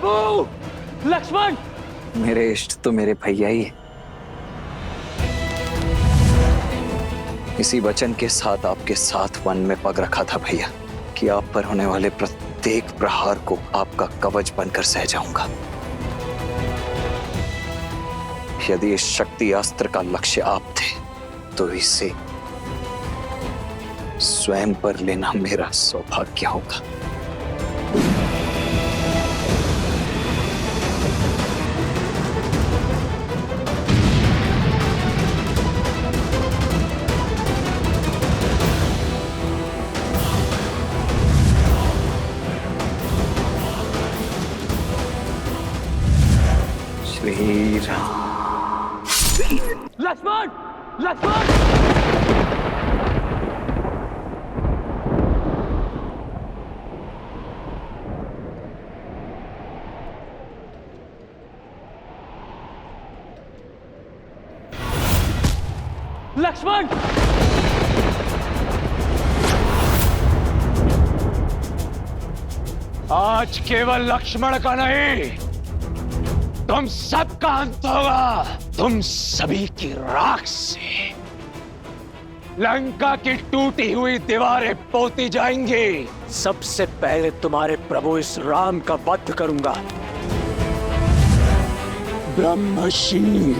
प्रभु लक्ष्मण। मेरे इष्ट तो मेरे भैया ही है। इसी वचन के साथ आपके साथ वन में पग रखा था भैया कि आप पर होने वाले प्रत्येक प्रहार को आपका कवच बनकर सह जाऊंगा। यदि इस शक्ति अस्त्र का लक्ष्य आप थे तो इसे स्वयं पर लेना मेरा सौभाग्य होगा। श्री राम। लक्ष्मण लक्ष्मण। लक्ष्मण आज केवल लक्ष्मण का नहीं, तुम सबका अंत होगा। तुम सभी की राख से लंका की टूटी हुई दीवारें पोती जाएंगी। सबसे पहले तुम्हारे प्रभु इस राम का वध करूंगा। ब्रह्मशील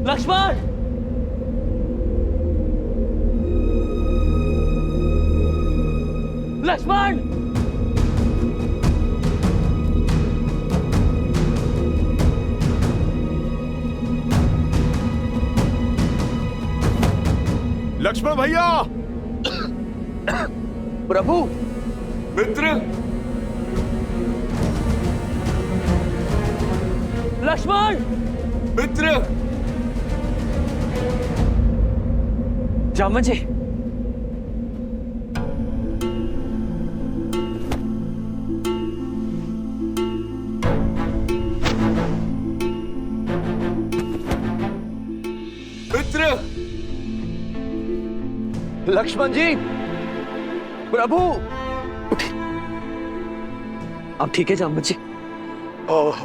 लक्ष्मण लक्ष्मण। लक्ष्मण भैया। प्रभु मित्र। लक्ष्मण मित्र। जामन जी। मित्र। लक्ष्मण जी। प्रभु उठे। आप ठीक है जामन जी? ओह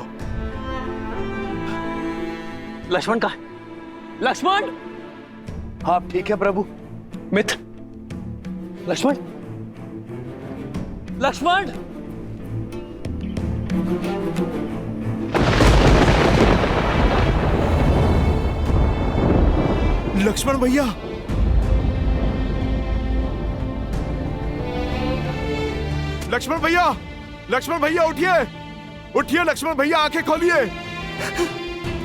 लक्ष्मण कहाँ है? लक्ष्मण। आप ठीक है प्रभु? मित्र लक्ष्मण। लक्ष्मण। लक्ष्मण भैया। लक्ष्मण भैया। लक्ष्मण भैया उठिए। उठिए लक्ष्मण भैया, आंखें खोलिए।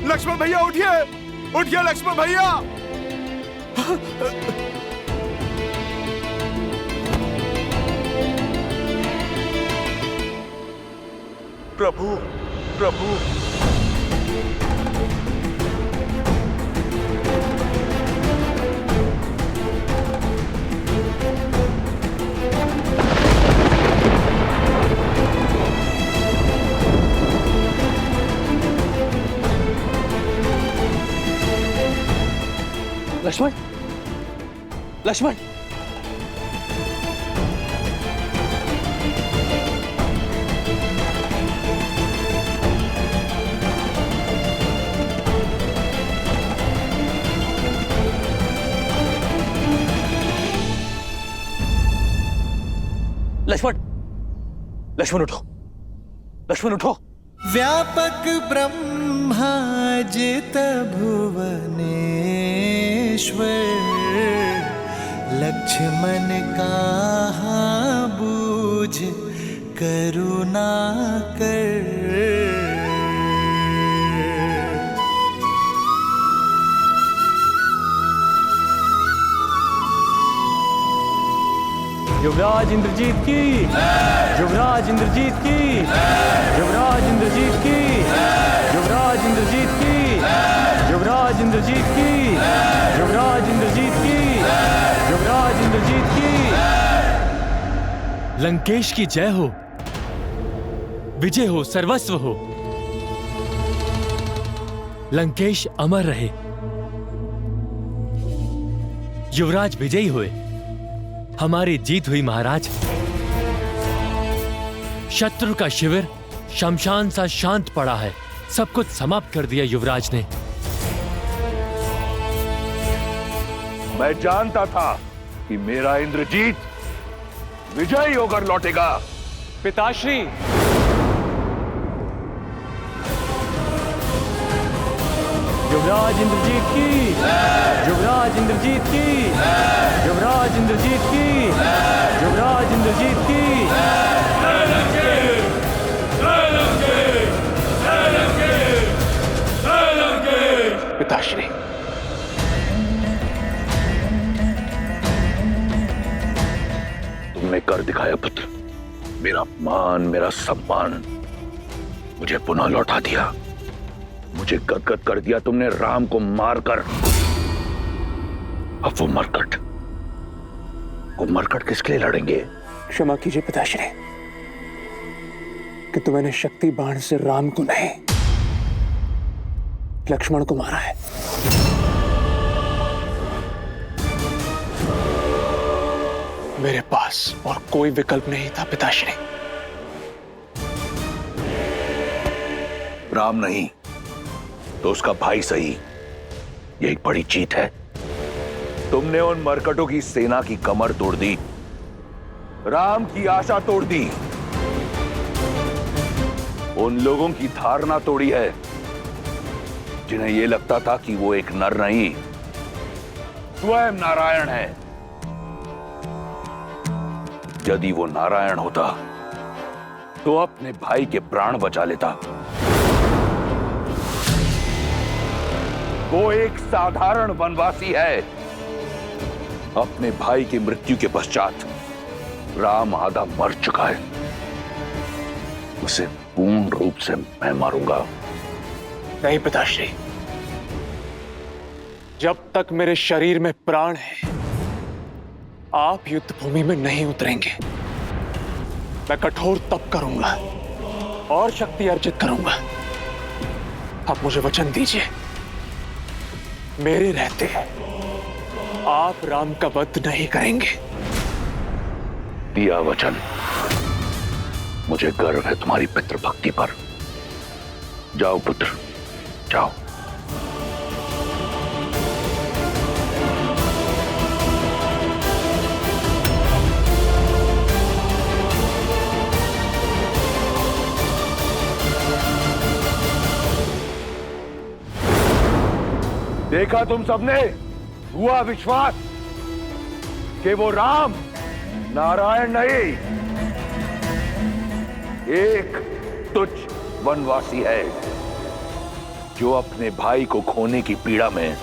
लक्ष्मण भैया उठिए। उठिए लक्ष्मण भैया। प्रभु प्रभु। लक्ष्मण। लक्ष्मण। लक्ष्मण, लक्ष्मण उठो, लक्ष्मण उठो। व्यापक ब्रह्माजित भुवनेश्वर, लक्ष्मण कहाँ बूझ करुणा कर। युवराज इंद्रजीत की, युवराज इंद्रजीत की, युवराज इंद्रजीत की, युवराज इंद्रजीत की, युवराज इंद्रजीत की, युवराज इंद्रजीत की, युवराज इंद्रजीत की। लंकेश की जय हो, विजय हो, सर्वस्व हो। लंकेश अमर रहे। युवराज विजयी हुए, हमारी जीत हुई महाराज। शत्रु का शिविर शमशान सा शांत पड़ा है, सब कुछ समाप्त कर दिया युवराज ने। मैं जानता था कि मेरा इंद्रजीत विजयी होकर लौटेगा। पिताश्री, युवराज इंद्रजीत की, युवराज इंद्रजीत की, युवराज इंद्रजीत की, युवराज इंद्रजीत की। पिताश्री, तुमने कर दिखाया पुत्र। मेरा मान, मेरा सम्मान मुझे पुनः लौटा दिया। मुझे गदगद कर दिया तुमने राम को मारकर। अब वो मरकट किसके लिए लड़ेंगे? क्षमा कीजिए पिताश्री कि तो मैंने शक्ति बाण से राम को नहीं, लक्ष्मण को मारा है। मेरे पास और कोई विकल्प नहीं था पिताश्री। राम नहीं तो उसका भाई सही, ये एक बड़ी जीत है। तुमने उन मरकटों की सेना की कमर तोड़ दी, राम की आशा तोड़ दी, उन लोगों की धारणा तोड़ी है जिन्हें यह लगता था कि वो एक नर नहीं, स्वयं नारायण है। यदि वो नारायण होता तो अपने भाई के प्राण बचा लेता। वो एक साधारण वनवासी है। अपने भाई की मृत्यु के पश्चात राम आधा मर चुका है, उसे पूर्ण रूप से मैं मारूंगा। नहीं पिताश्री, जब तक मेरे शरीर में प्राण है आप युद्ध भूमि में नहीं उतरेंगे। मैं कठोर तप करूंगा और शक्ति अर्जित करूंगा। आप मुझे वचन दीजिए, मेरे रहते आप राम का वध नहीं करेंगे। दिया वचन। मुझे गर्व है तुम्हारी पितृभक्ति पर। जाओ पुत्र, जाओ। देखा तुम सबने, हुआ विश्वास कि वो राम नारायण नहीं, एक तुच्छ वनवासी है जो अपने भाई को खोने की पीड़ा में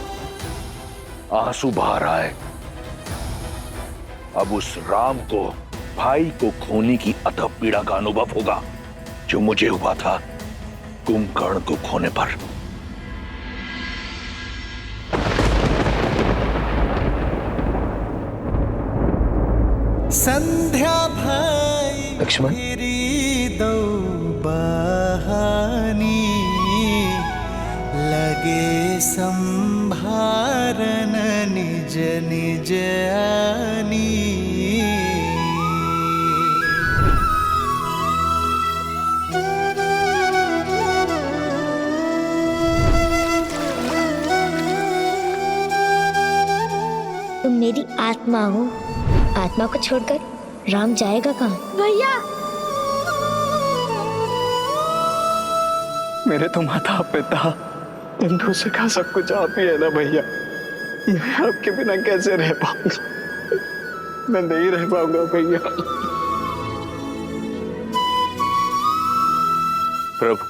आंसू बहा रहा है। अब उस राम को भाई को खोने की अथक पीड़ा का अनुभव होगा जो मुझे हुआ था कुंभकर्ण को खोने पर। संध्या भाई लक्ष्मण, दो बहानी, लगे संभारन निज निज आनी। तुम मेरी आत्मा हो, आत्मा को छोड़कर राम जाएगा कहाँ? भैया मेरे तो माता पिता बंधु से का सब कुछ आप ही है ना भैया। मैं आपके बिना कैसे रह पाऊंगा? मैं नहीं रह पाऊंगा भैया। प्रभु,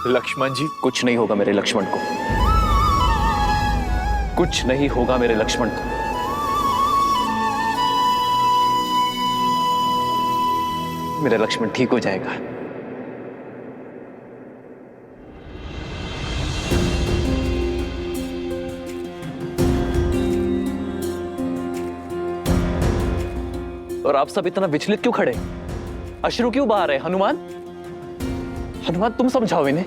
लक्ष्मण जी, कुछ नहीं होगा मेरे लक्ष्मण को, कुछ नहीं होगा मेरे लक्ष्मण को। मेरा लक्ष्मण ठीक हो जाएगा। और आप सब इतना विचलित क्यों खड़े? अश्रु क्यों बहा रहे? हनुमान, हनुमान तुम समझाओ इन्हें।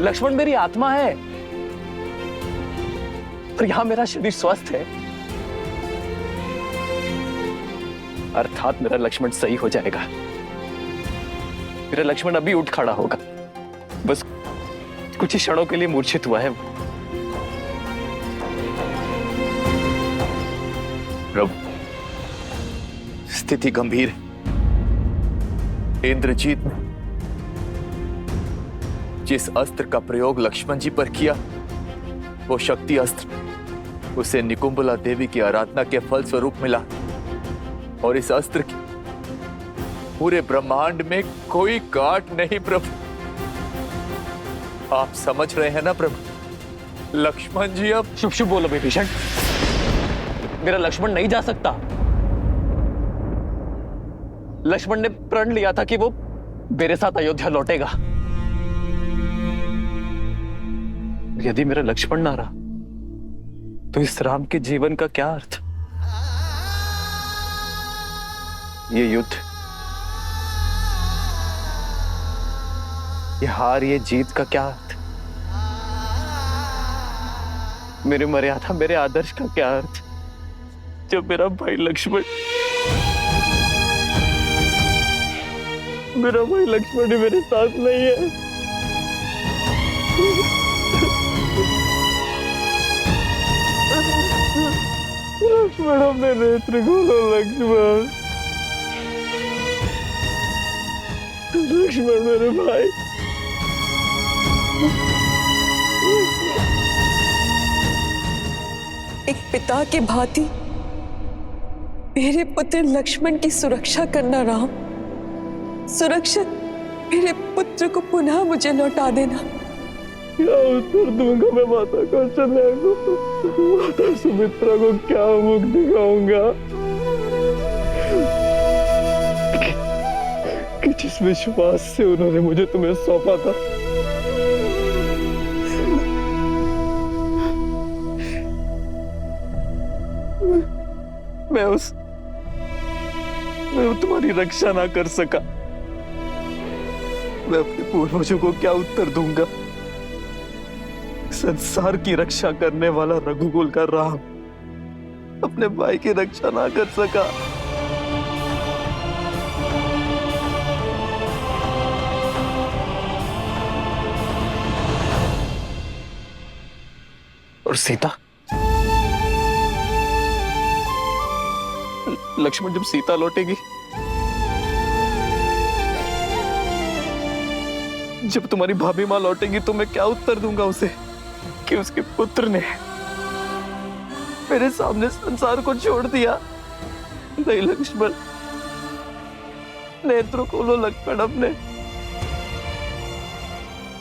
लक्ष्मण मेरी आत्मा है और यहां मेरा शरीर स्वस्थ है, अर्थात मेरा लक्ष्मण सही हो जाएगा। मेरा लक्ष्मण अभी उठ खड़ा होगा, बस कुछ ही क्षणों के लिए मूर्छित हुआ है। प्रभु, स्थिति गंभीर है। इंद्रजीत ने जिस अस्त्र का प्रयोग लक्ष्मण जी पर किया, वो शक्ति अस्त्र उसे निकुंबला देवी की आराधना के फल स्वरूप मिला, और इस अस्त्र की पूरे ब्रह्मांड में कोई गांठ नहीं। प्रभु, आप समझ रहे हैं ना प्रभु? लक्ष्मण जी अब शुभ शुभ बोलो विभीषण, मेरा लक्ष्मण नहीं जा सकता। लक्ष्मण ने प्रण लिया था कि वो मेरे साथ अयोध्या लौटेगा। यदि मेरा लक्ष्मण ना रहा तो इस राम के जीवन का क्या अर्थ? ये युद्ध, ये हार, ये जीत का क्या अर्थ? मेरे मर्यादा, मेरे आदर्श का क्या अर्थ जब मेरा भाई लक्ष्मण ही मेरे साथ नहीं है? लक्ष्मण, अपने नेत्र खोलो लक्ष्मण। लक्ष्मण मेरे भाई। एक पिता के भांति मेरे पुत्र लक्ष्मण की सुरक्षा करना राम। सुरक्षित मेरे पुत्र को पुनः मुझे लौटा देना। क्या उत्तर दूंगा मैं माता कौशल्या को? माता सुमित्रा को क्या मुख दिखाऊंगा कि जिस विश्वास से उन्होंने मुझे तुम्हें सौंपा था? मैं तुम्हारी रक्षा ना कर सका। मैं अपने पूर्वजों को क्या उत्तर दूंगा? संसार की रक्षा करने वाला रघुकुल का राम अपने भाई की रक्षा ना कर सका। और सीता, लक्ष्मण जब सीता लौटेगी, जब तुम्हारी भाभी मां लौटेगी, तो मैं क्या उत्तर दूंगा उसे कि उसके पुत्र ने मेरे सामने संसार को छोड़ दिया? नहीं लक्ष्मण, नेत्र खोलो लक्ष्मण अपने,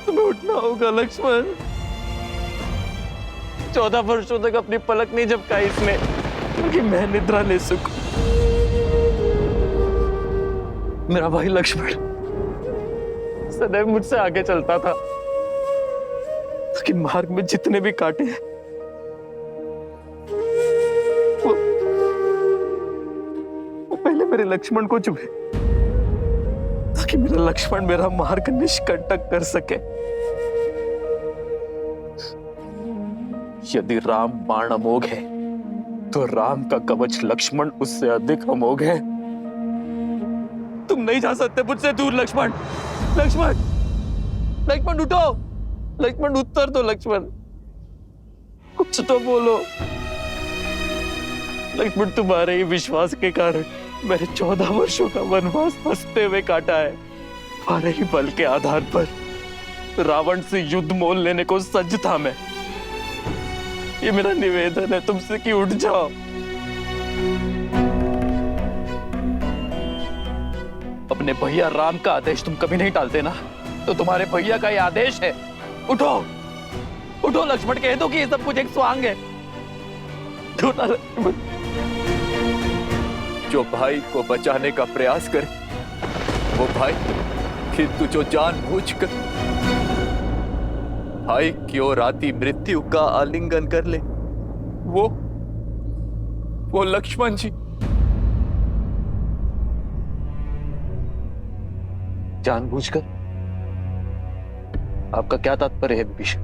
तुम्हें उठना होगा लक्ष्मण। 14 वर्षों तक अपनी पलक नहीं झपकाई इसने क्योंकि मैं निद्रा ले सकूं। मेरा भाई लक्ष्मण सदैव मुझसे आगे चलता था कि मार्ग में जितने भी कांटे हैं वो पहले मेरे लक्ष्मण को चुभे, ताकि मेरा लक्ष्मण मेरा मार्ग निष्कंटक कर सके। यदि राम बाण अमोघ है तो राम का कवच लक्ष्मण उससे अधिक अमोघ है। तुम नहीं जा सकते मुझसे दूर लक्ष्मण। लक्ष्मण, लक्ष्मण उठो, लक्ष्मण उत्तर दो लक्ष्मण। कुछ तो बोलो। लक्ष्मण, तुम्हारे ही विश्वास के कारण मैंने 14 वर्षों का वनवास हंसते हुए काटा है। तुम्हारे ही बल के आधार पर रावण से युद्ध मोल लेने को सज्ज था मैं। ये मेरा निवेदन है तुमसे कि उठ जाओ। अपने भैया राम का आदेश तुम कभी नहीं टालते ना, तो तुम्हारे भैया का ये आदेश है। उठो उठो लक्ष्मण, कह दो कि ये सब कुछ एक स्वांग है। उठो ना लक्ष्मण। जो भाई को बचाने का प्रयास करे वो भाई, किंतु जो जानबूझकर भाई की ओर आती मृत्यु का आलिंगन कर ले वो लक्ष्मण जी। जानबूझकर? आपका क्या तात्पर्य है विभीषण?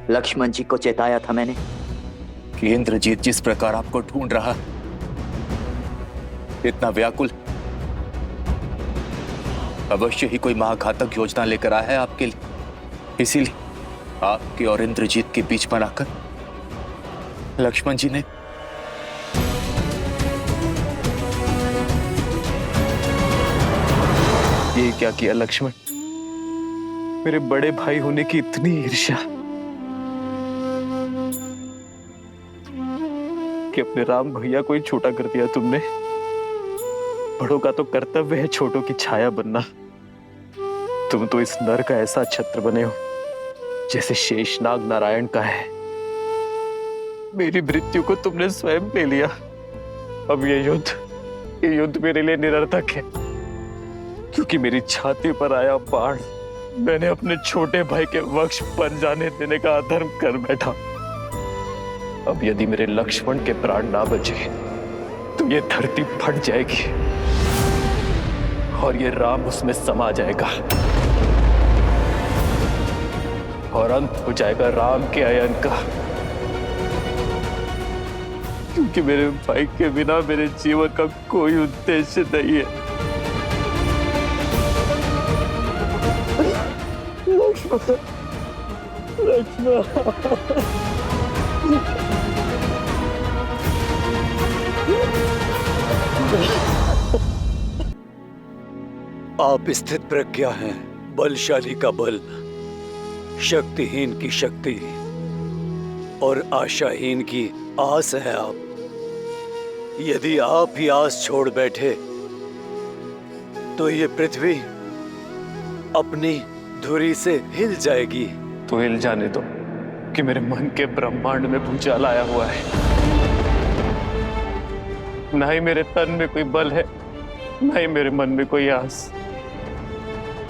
लक्ष्मण जी को चेताया था मैंने कि इंद्रजीत जिस प्रकार आपको ढूंढ रहा, इतना व्याकुल, अवश्य ही कोई महाघातक योजना लेकर आया है आपके लिए। इसीलिए आपके और इंद्रजीत के बीच बनाकर लक्ष्मण जी ने ये क्या किया लक्ष्मण? मेरे बड़े भाई होने की इतनी ईर्ष्या कि अपने राम भैया को ही छोटा कर दिया तुमने। बड़ों का तो कर्तव्य है छोटों की छाया बनना। तुम तो इस नर का ऐसा छत्र बने हो जैसे शेषनाग नारायण का है। मेरी मृत्यु को तुमने स्वयं ले लिया। अब ये युद्ध मेरे लिए निरर्थक है, क्योंकि मेरी छाती पर आया बाण मैंने अपने छोटे भाई के वक्ष बन जाने देने का अधर्म कर बैठा। अब यदि मेरे लक्ष्मण के प्राण ना बचे तो ये धरती फट जाएगी और ये राम उसमें समा जाएगा और अंत हो जाएगा राम के अयन का। क्योंकि मेरे भाई के बिना मेरे जीवन का कोई उद्देश्य नहीं है। आप स्थित प्रज्ञा हैं, बलशाली का बल, शक्तिहीन की शक्ति और आशाहीन की आस है आप। यदि आप ही आस छोड़ बैठे तो ये पृथ्वी अपनी धुरी से हिल जाएगी। तो हिल जाने दो कि मेरे मन के ब्रह्मांड में भूचाल आया हुआ है। ना ही मेरे तन में कोई बल है, ना ही मेरे मन में कोई आस।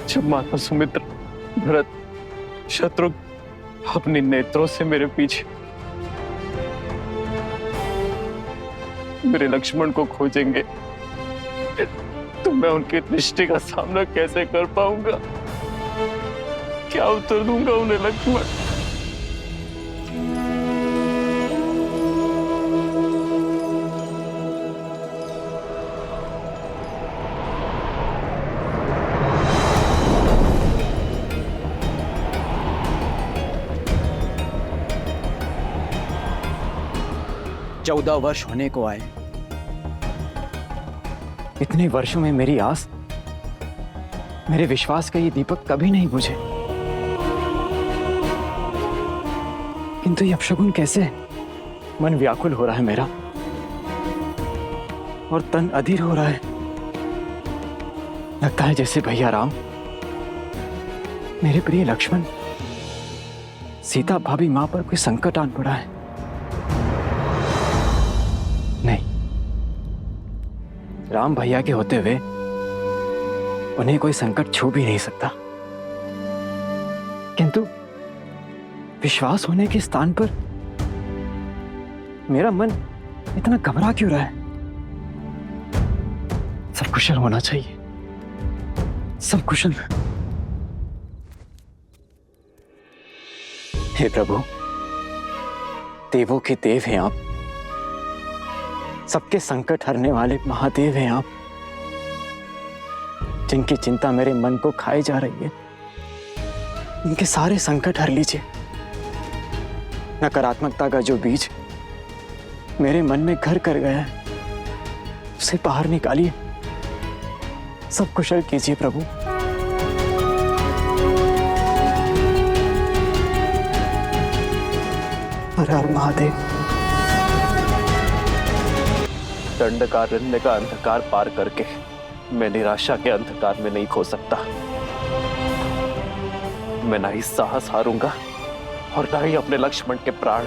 जब माता सुमित्र, भरत, शत्रुघ्न अपने नेत्रों से मेरे पीछे मेरे लक्ष्मण को खोजेंगे तो मैं उनकी दृष्टि का सामना कैसे कर पाऊंगा? क्या उत्तर दूंगा उन्हें लक्ष्मण? चौदह वर्ष होने को आए। इतने वर्षों में मेरी आस, मेरे विश्वास का ये दीपक कभी नहीं बुझे। किंतु ये अपशगुन कैसे? मन व्याकुल हो रहा है मेरा और तन अधीर हो रहा है। लगता है जैसे भैया राम, मेरे प्रिय लक्ष्मण, सीता भाभी मां पर कोई संकट आन पड़ा है। नहीं, राम भैया के होते हुए उन्हें कोई संकट छू भी नहीं सकता। किंतु विश्वास होने के स्थान पर मेरा मन इतना घबरा क्यों रहा है? सब कुशल होना चाहिए, सब कुशल। हे प्रभु, देवों के देव हैं आप, सबके संकट हरने वाले महादेव हैं आप, जिनकी चिंता मेरे मन को खाए जा रही है। इनके सारे संकट हर लीजिए। नकारात्मकता का जो बीज मेरे मन में घर कर गया है उसे बाहर निकालिए, सब कुशल कीजिए प्रभु। हर हर महादेव। दंडकारण्य का अंधकार पार करके मैं निराशा के अंधकार में नहीं खो सकता। मैं ना ही साहस हारूंगा और ना ही अपने लक्ष्मण के प्राण।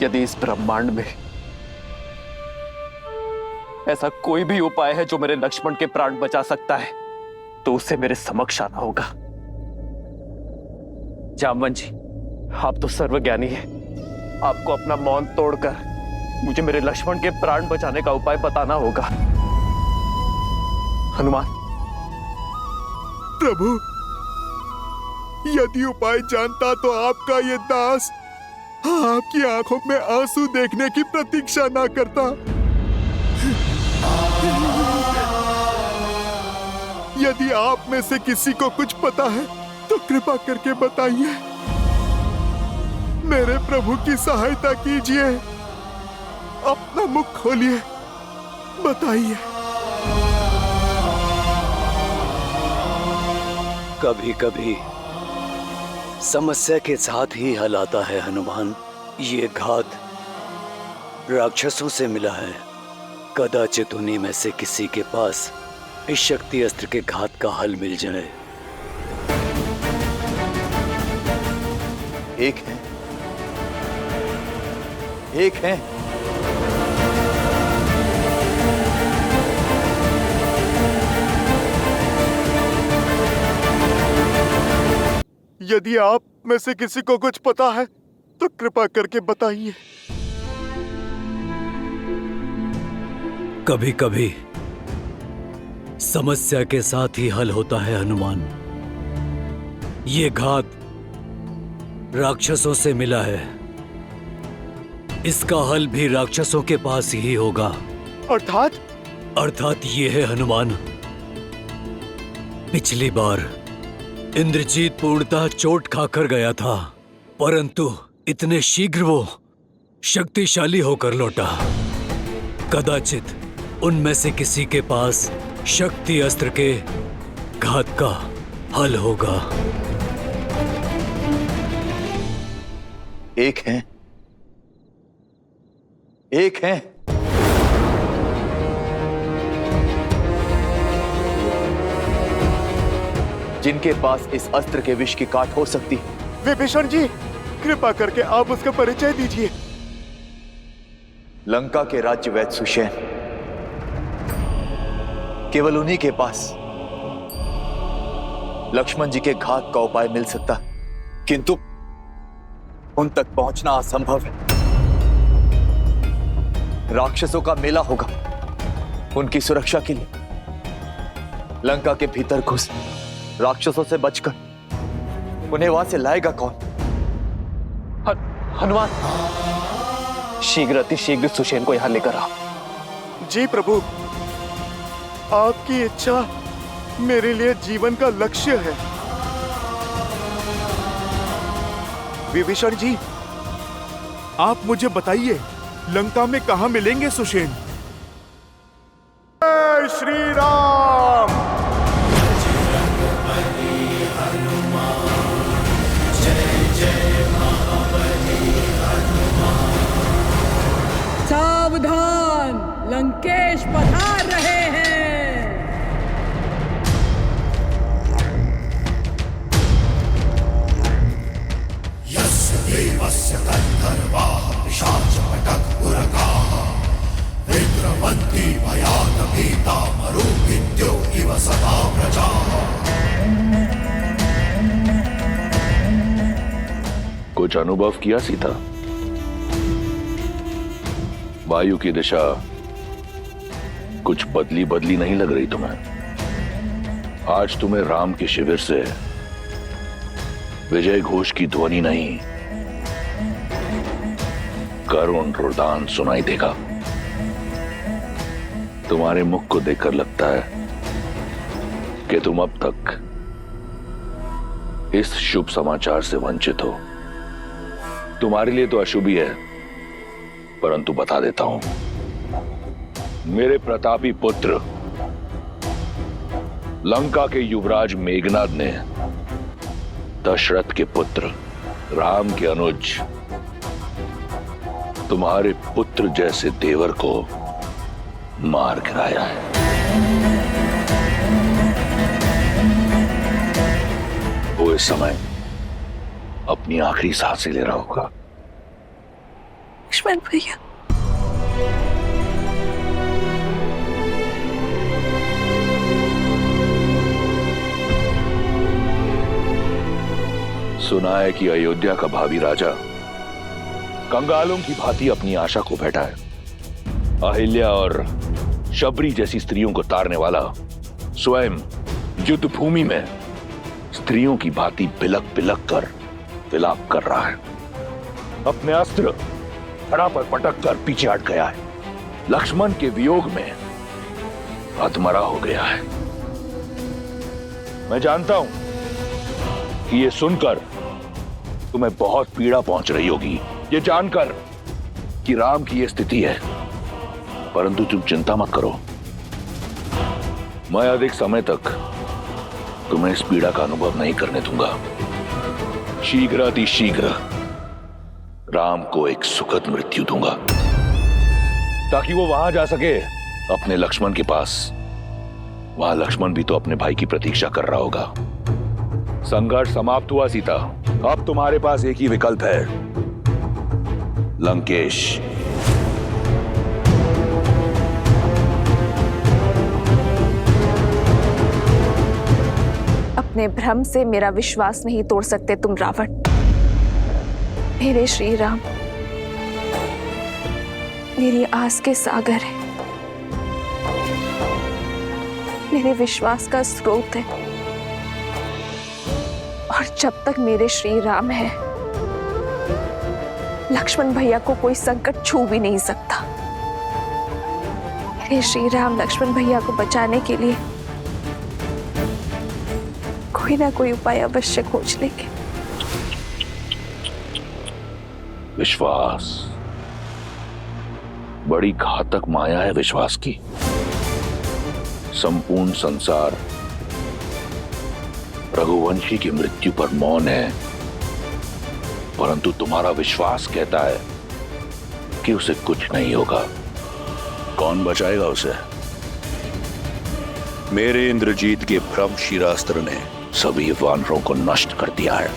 यदि इस ब्रह्मांड में ऐसा कोई भी उपाय है जो मेरे लक्ष्मण के प्राण बचा सकता है तो उसे मेरे समक्ष आना होगा। जामवन जी, आप तो सर्वज्ञानी हैं। आपको अपना मौन तोड़कर मुझे मेरे लक्ष्मण के प्राण बचाने का उपाय बताना होगा। हनुमान। प्रभु, यदि उपाय जानता तो आपका ये दास आपकी आंखों में आंसू देखने की प्रतीक्षा ना करता। यदि आप में से किसी को कुछ पता है तो कृपा करके बताइए। मेरे प्रभु की सहायता कीजिए। अपना मुख खोलिए, बताइए। कभी कभी समस्या के साथ ही हल आता है हनुमान। ये घात राक्षसों से मिला है। कदाचित उन्हीं में से किसी के पास इस शक्ति अस्त्र के घात का हल मिल जाए। एक है, एक है। यदि आप में से किसी को कुछ पता है तो कृपा करके बताइए। कभी कभी समस्या के साथ ही हल होता है हनुमान। ये घात राक्षसों से मिला है। इसका हल भी राक्षसों के पास ही होगा। अर्थात ये है हनुमान, पिछली बार इंद्रजीत पूर्णतः चोट खाकर गया था, परंतु इतने शीघ्र वो शक्तिशाली होकर लौटा। कदाचित उनमें से किसी के पास शक्ति अस्त्र के घात का हल होगा। एक है, एक है। जिनके पास इस अस्त्र के विष की काट हो सकती है। विभीषण जी, कृपा करके आप उसका परिचय दीजिए। लंका के राज्य वैद्य सुषेण, केवल उन्हीं के पास लक्ष्मण जी के घात का उपाय मिल सकता, किंतु उन तक पहुंचना असंभव है। राक्षसों का मेला होगा। उनकी सुरक्षा के लिए लंका के भीतर घुस राक्षसों से बचकर उन्हें वहां से लाएगा कौन? हनुमान, शीघ्र अतिशीघ्र सुषेण को यहां लेकर आ। जी प्रभु, आपकी इच्छा मेरे लिए जीवन का लक्ष्य है। विभीषण जी, आप मुझे बताइए, लंका में कहां मिलेंगे सुषेण? जय श्री राम। सावधान, लंकेश पधार रहे हैं। यस्य देवस्य गन्धर्वाः पिशाचपटः उरगाः विद्रवन्ति भयानभीता मरुविद्यो इव सदा प्रजाः। कुछ अनुभव किया सीता? वायु की दिशा कुछ बदली बदली नहीं लग रही तुम्हें? आज तुम्हें राम के शिविर से विजय घोष की ध्वनि नहीं, करुण रुदान सुनाई देगा। तुम्हारे मुख को देखकर लगता है कि तुम अब तक इस शुभ समाचार से वंचित हो। तुम्हारे लिए तो अशुभ ही है, परंतु बता देता हूं, मेरे प्रतापी पुत्र लंका के युवराज मेघनाद ने दशरथ के पुत्र राम के अनुज तुम्हारे पुत्र जैसे देवर को मार गिराया है। वो इस समय अपनी आखिरी सांसें ले रहा होगा। लक्ष्मण भैया, सुना है कि अयोध्या का भावी राजा कंगालों की भांति अपनी आशा को बैठा है। अहिल्या और शबरी जैसी स्त्रियों को तारने वाला स्वयं युद्ध भूमि में स्त्रियों की भांति बिलक बिलक कर विलाप कर रहा है। अपने अस्त्र धड़ा पर पटक कर पीछे हट गया है। लक्ष्मण के वियोग में हतमरा हो गया है। मैं जानता हूं कि ये सुनकर तुम्हें बहुत पीड़ा पहुंच रही होगी, ये जानकर कि राम की ये स्थिति है, परंतु तुम चिंता मत करो। मैं अधिक समय तक तुम्हें इस पीड़ा का अनुभव नहीं करने दूंगा। शीघ्र राम को एक सुखद मृत्यु दूंगा, ताकि वो वहां जा सके अपने लक्ष्मण के पास। वहां लक्ष्मण भी तो अपने भाई की प्रतीक्षा कर रहा होगा। संघर्ष समाप्त हुआ सीता, अब तुम्हारे पास एक ही विकल्प है, लंकेश। अपने भ्रम से मेरा विश्वास नहीं तोड़ सकते तुम रावण। मेरे श्री राम मेरी आस के सागर है, मेरे विश्वास का स्रोत है, और जब तक मेरे श्री राम है, लक्ष्मण भैया को कोई संकट छू भी नहीं सकता। मेरे श्री राम लक्ष्मण भैया को बचाने के लिए कोई ना कोई उपाय अवश्य खोज लेंगे। विश्वास बड़ी घातक माया है विश्वास की। संपूर्ण संसार रघुवंशी की मृत्यु पर मौन है, परंतु तुम्हारा विश्वास कहता है कि उसे कुछ नहीं होगा। कौन बचाएगा उसे? मेरे इंद्रजीत के भ्रम शिरास्त्र ने सभी वानरों को नष्ट कर दिया है।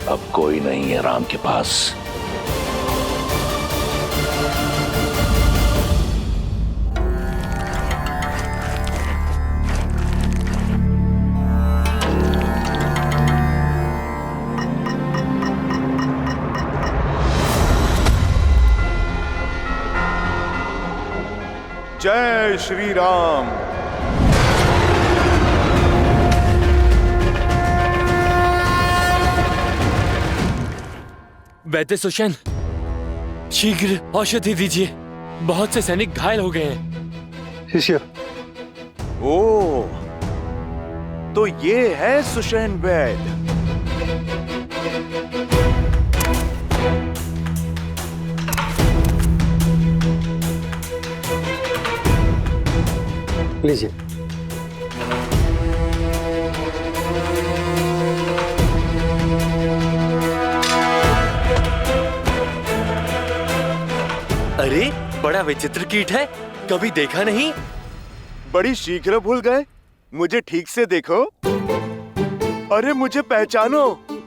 अब कोई नहीं है राम के पास। जय श्री राम। वैद्य सुषेण, शीघ्र औषधि दीजिए, बहुत से सैनिक घायल हो गए हैं। शिष्य, ओ, तो ये है सुषेण वैद्य। लीजिए। अरे, बड़ा विचित्र कीट है, कभी देखा नहीं। बड़ी शीघ्र भूल गए, मुझे ठीक से देखो। अरे मुझे पहचानो,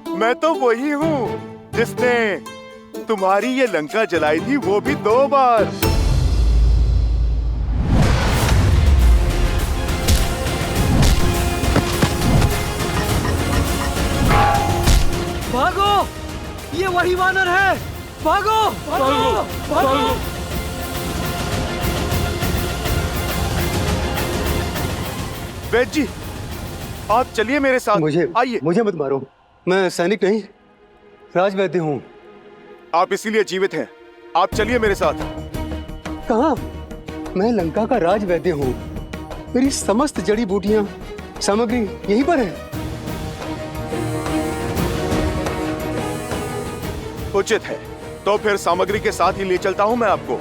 मैं तो वही हूँ जिसने तुम्हारी ये लंका जलाई थी, वो भी 2 बार। भागो, ये वही वानर है। भागो, भागो, भागो। वैद्य जी, आप चलिए मेरे साथ। आइए। मुझे मत मारो, मैं सैनिक नहीं, राजवैद्य हूँ। आप इसीलिए जीवित हैं। आप चलिए मेरे साथ। कहाँ? मैं लंका का राज वैद्य हूँ। मेरी समस्त जड़ी बूटियां सामग्री यहीं पर है। उचित है, तो फिर सामग्री के साथ ही ले चलता हूं मैं आपको।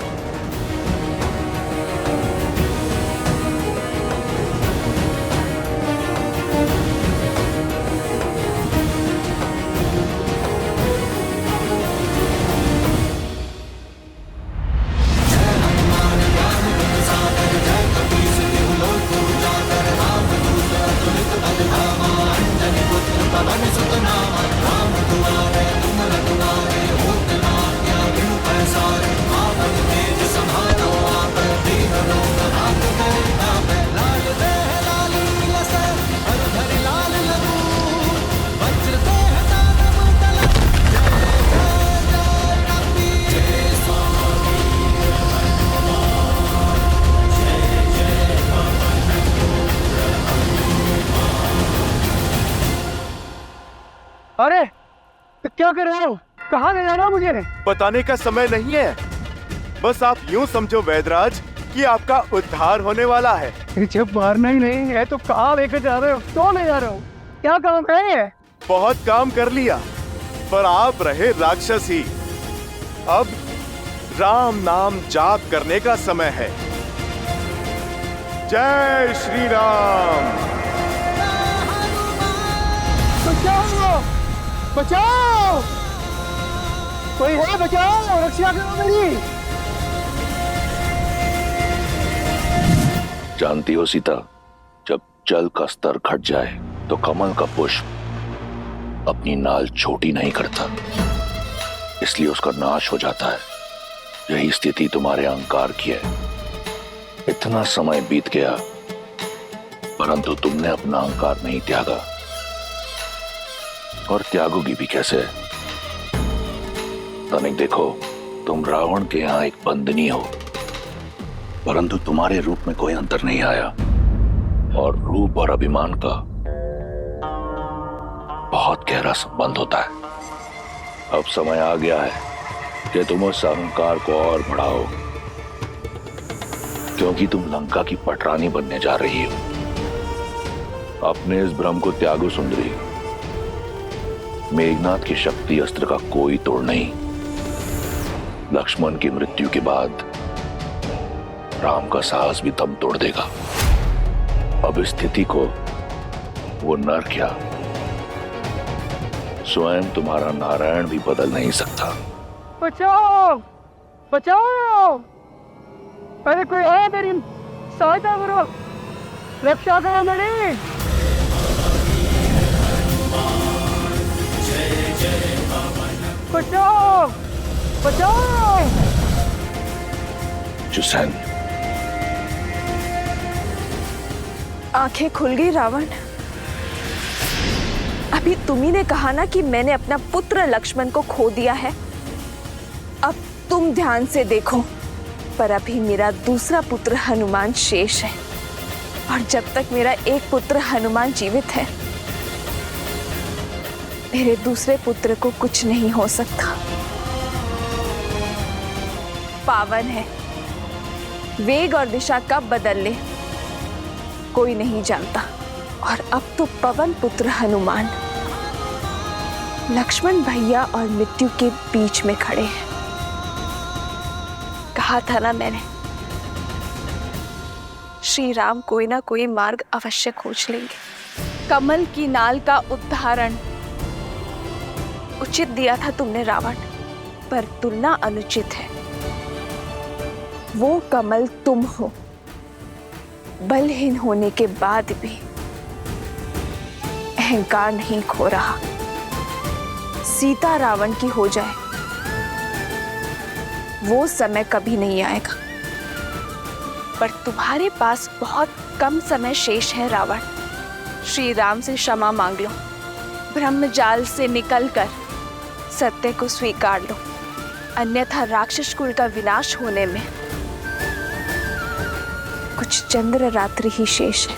अरे तो क्या कर रहे हो? कहाँ ले जा रहा हो मुझे? बताने का समय नहीं है, बस आप यूं समझो वैदराज कि आपका उद्धार होने वाला है। जब मारना ही नहीं है तो कहाँ लेकर जा रहे हो? क्यों ले जा रहे हो? क्या काम है? बहुत काम कर लिया, पर आप रहे राक्षस ही। अब राम नाम जाप करने का समय है। जय श्री राम। बचाओ! बचाओ! कोई है? बचाओ! रक्षा करो मेरी। जानती हो सीता, जब जल का स्तर घट जाए तो कमल का पुष्प अपनी नाल छोटी नहीं करता, इसलिए उसका नाश हो जाता है। यही स्थिति तुम्हारे अहंकार की है। इतना समय बीत गया, परंतु तुमने अपना अहंकार नहीं त्यागा, और त्यागोगी भी कैसे? तनिक देखो, तुम रावण के यहाँ एक बंदनी हो, परंतु तुम्हारे रूप में कोई अंतर नहीं आया, और रूप और अभिमान का बहुत गहरा संबंध होता है। अब समय आ गया है कि तुम उस अहंकार को और बढ़ाओ, क्योंकि तुम लंका की पटरानी बनने जा रही हो। अपने इस भ्रम को त्यागो सुंदरी। मेघनाथ की शक्ति अस्त्र का कोई तोड़ नहीं। लक्ष्मण की मृत्यु के बाद राम का साहस भी दम तोड़ देगा। अब इस स्थिति को वो नर क्या, स्वयं तुम्हारा नारायण भी बदल नहीं सकता। बचाओ! बचाओ! अरे कोई है मेरी सहायता करो, रक्षा करो मेरी। बचाओ! बचाओ! जुसैन, आंखें खुल गई रावण। अभी तुम्ही ने कहा ना कि मैंने अपना पुत्र लक्ष्मण को खो दिया है। अब तुम ध्यान से देखो, पर अभी मेरा दूसरा पुत्र हनुमान शेष है, और जब तक मेरा एक पुत्र हनुमान जीवित है, मेरे दूसरे पुत्र को कुछ नहीं हो सकता। पावन है, वेग और दिशा कब बदल ले कोई नहीं जानता। और अब तो पवन पुत्र हनुमान लक्ष्मण भैया और मृत्यु के बीच में खड़े हैं। कहा था ना मैंने, श्री राम कोई ना कोई मार्ग अवश्य खोज लेंगे। कमल की नाल का उद्धारण उचित दिया था तुमने रावण, पर तुलना अनुचित है। वो कमल तुम हो, बलहीन होने के बाद भी अहंकार नहीं खो रहा। सीता रावण की हो जाए, वो समय कभी नहीं आएगा, पर तुम्हारे पास बहुत कम समय शेष है रावण। श्री राम से क्षमा मांग लो, ब्रह्मजाल से निकलकर सत्य को स्वीकार लो, अन्यथा राक्षस कुल का विनाश होने में कुछ चंद्र रात्रि ही शेष है।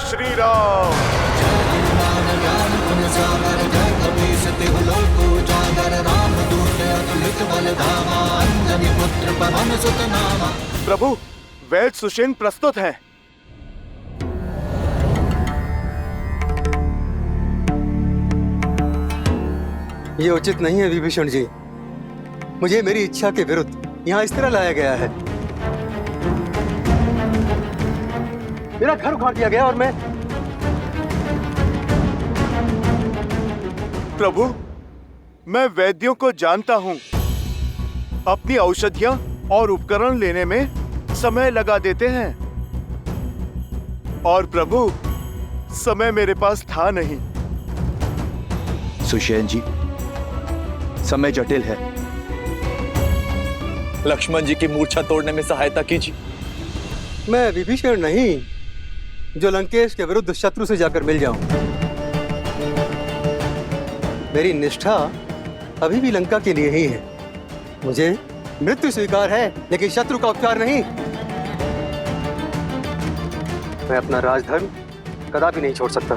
श्री राम। प्रभु, वैद्य सुषेण प्रस्तुत हैं। ये उचित नहीं है विभीषण जी। मुझे मेरी इच्छा के विरुद्ध यहाँ इस तरह लाया गया है। मेरा घर उखाड़ दिया गया और मैं प्रभु, मैं वैद्यों को जानता हूँ। अपनी औषधियाँ और उपकरण लेने में समय लगा देते हैं। और प्रभु, समय मेरे पास था नहीं। सुषेण जी, समय जटिल है। लक्ष्मण जी की मूर्छा तोड़ने में सहायता कीजिए। मैं विभीषण नहीं जो लंकेश के विरुद्ध शत्रु से जाकर मिल जाऊं। मेरी निष्ठा अभी भी लंका के लिए ही है। मुझे मृत्यु स्वीकार है, लेकिन शत्रु का उपचार नहीं। मैं अपना राजधर्म कदापि नहीं छोड़ सकता।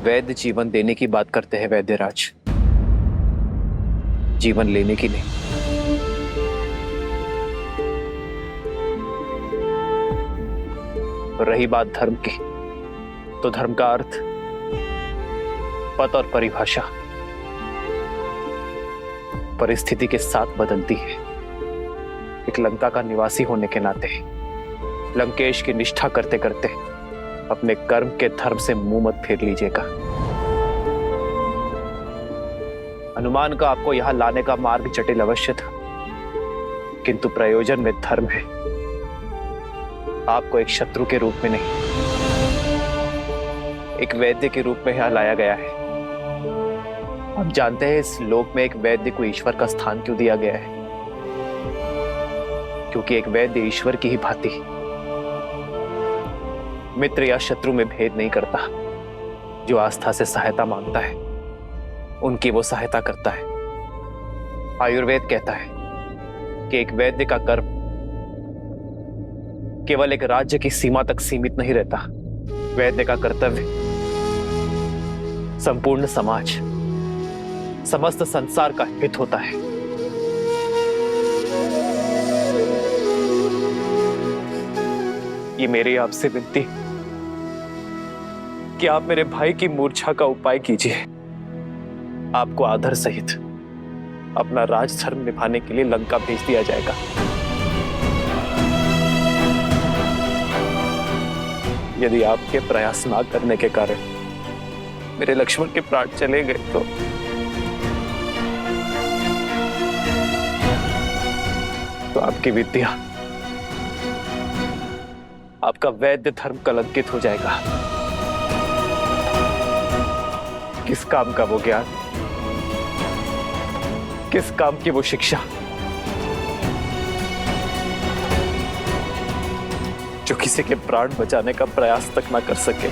वैद्य जीवन देने की बात करते हैं वैद्यराज, जीवन लेने की नहीं। रही बात धर्म की, तो धर्म का अर्थ, पद और परिभाषा परिस्थिति के साथ बदलती है। एक लंका का निवासी होने के नाते लंकेश की निष्ठा करते करते अपने कर्म के धर्म से मुंह मत फेर लीजिएगा। अनुमान का आपको यहां लाने का मार्ग जटिल अवश्य था, किंतु प्रयोजन में धर्म है। आपको एक शत्रु के रूप में नहीं, एक वैद्य के रूप में यहां लाया गया है। आप जानते हैं इस लोक में एक वैद्य को ईश्वर का स्थान क्यों दिया गया है? क्योंकि एक वैद्य ईश्वर की ही भांति मित्र या शत्रु में भेद नहीं करता। जो आस्था से सहायता मांगता है, उनकी वो सहायता करता है। आयुर्वेद कहता है कि एक वैद्य का कर्म केवल एक राज्य की सीमा तक सीमित नहीं रहता। वैद्य का कर्तव्य संपूर्ण समाज, समस्त संसार का हित होता है। ये मेरी आपसे विनती कि आप मेरे भाई की मूर्छा का उपाय कीजिए। आपको आदर सहित अपना राजधर्म निभाने के लिए लंका भेज दिया जाएगा। यदि आपके प्रयास ना करने के कारण मेरे लक्ष्मण के प्राण चले गए तो आपकी विद्या, आपका वैद्य धर्म कलंकित हो जाएगा। किस काम का वो ज्ञान, किस काम की वो शिक्षा जो किसी के प्राण बचाने का प्रयास तक ना कर सके।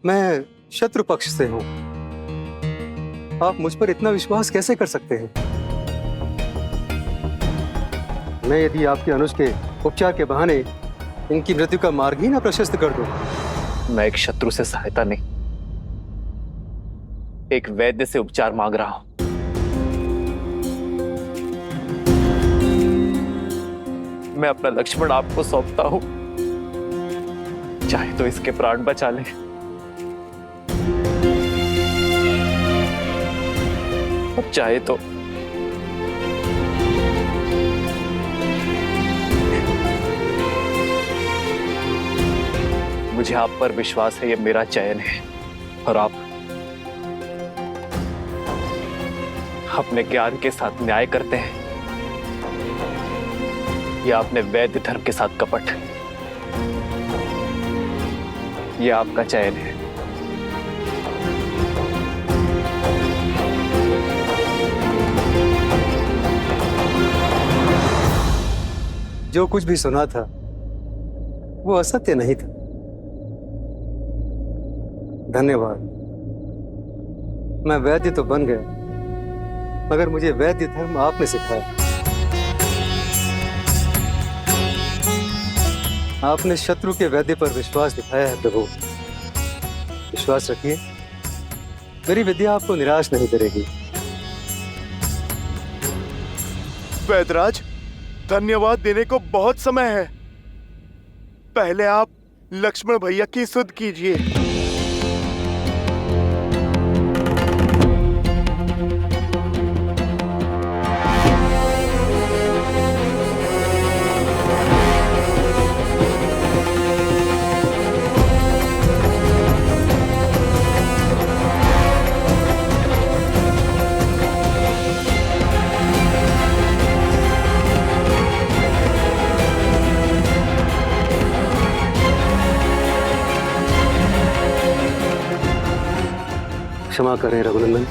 मैं शत्रु पक्ष से हूं। आप मुझ पर इतना विश्वास कैसे कर सकते हैं? मैं यदि आपके अनुज के उपचार के बहाने इनकी मृत्यु का मार्ग ही ना प्रशस्त कर दूं। मैं एक शत्रु से सहायता नहीं, एक वैद्य से उपचार मांग रहा हूं। मैं अपना लक्ष्मण आपको सौंपता हूं, चाहे तो इसके प्राण बचा ले, और चाहे तो मुझे आप पर विश्वास है, ये मेरा चयन है, और आप अपने ज्ञान के साथ न्याय करते हैं या अपने वैद्य धर्म के साथ कपट। यह आपका चयन है। जो कुछ भी सुना था वो असत्य नहीं था। धन्यवाद। मैं वैद्य तो बन गया, मगर मुझे वैद्य धर्म आपने सिखाया। आपने शत्रु के वैद्य पर विश्वास दिखाया है प्रभु। विश्वास रखिए, मेरी विद्या आपको निराश नहीं करेगी। वैदराज, धन्यवाद देने को बहुत समय है। पहले आप लक्ष्मण भैया की सुध कीजिए। क्षमा करें रघुनंदन,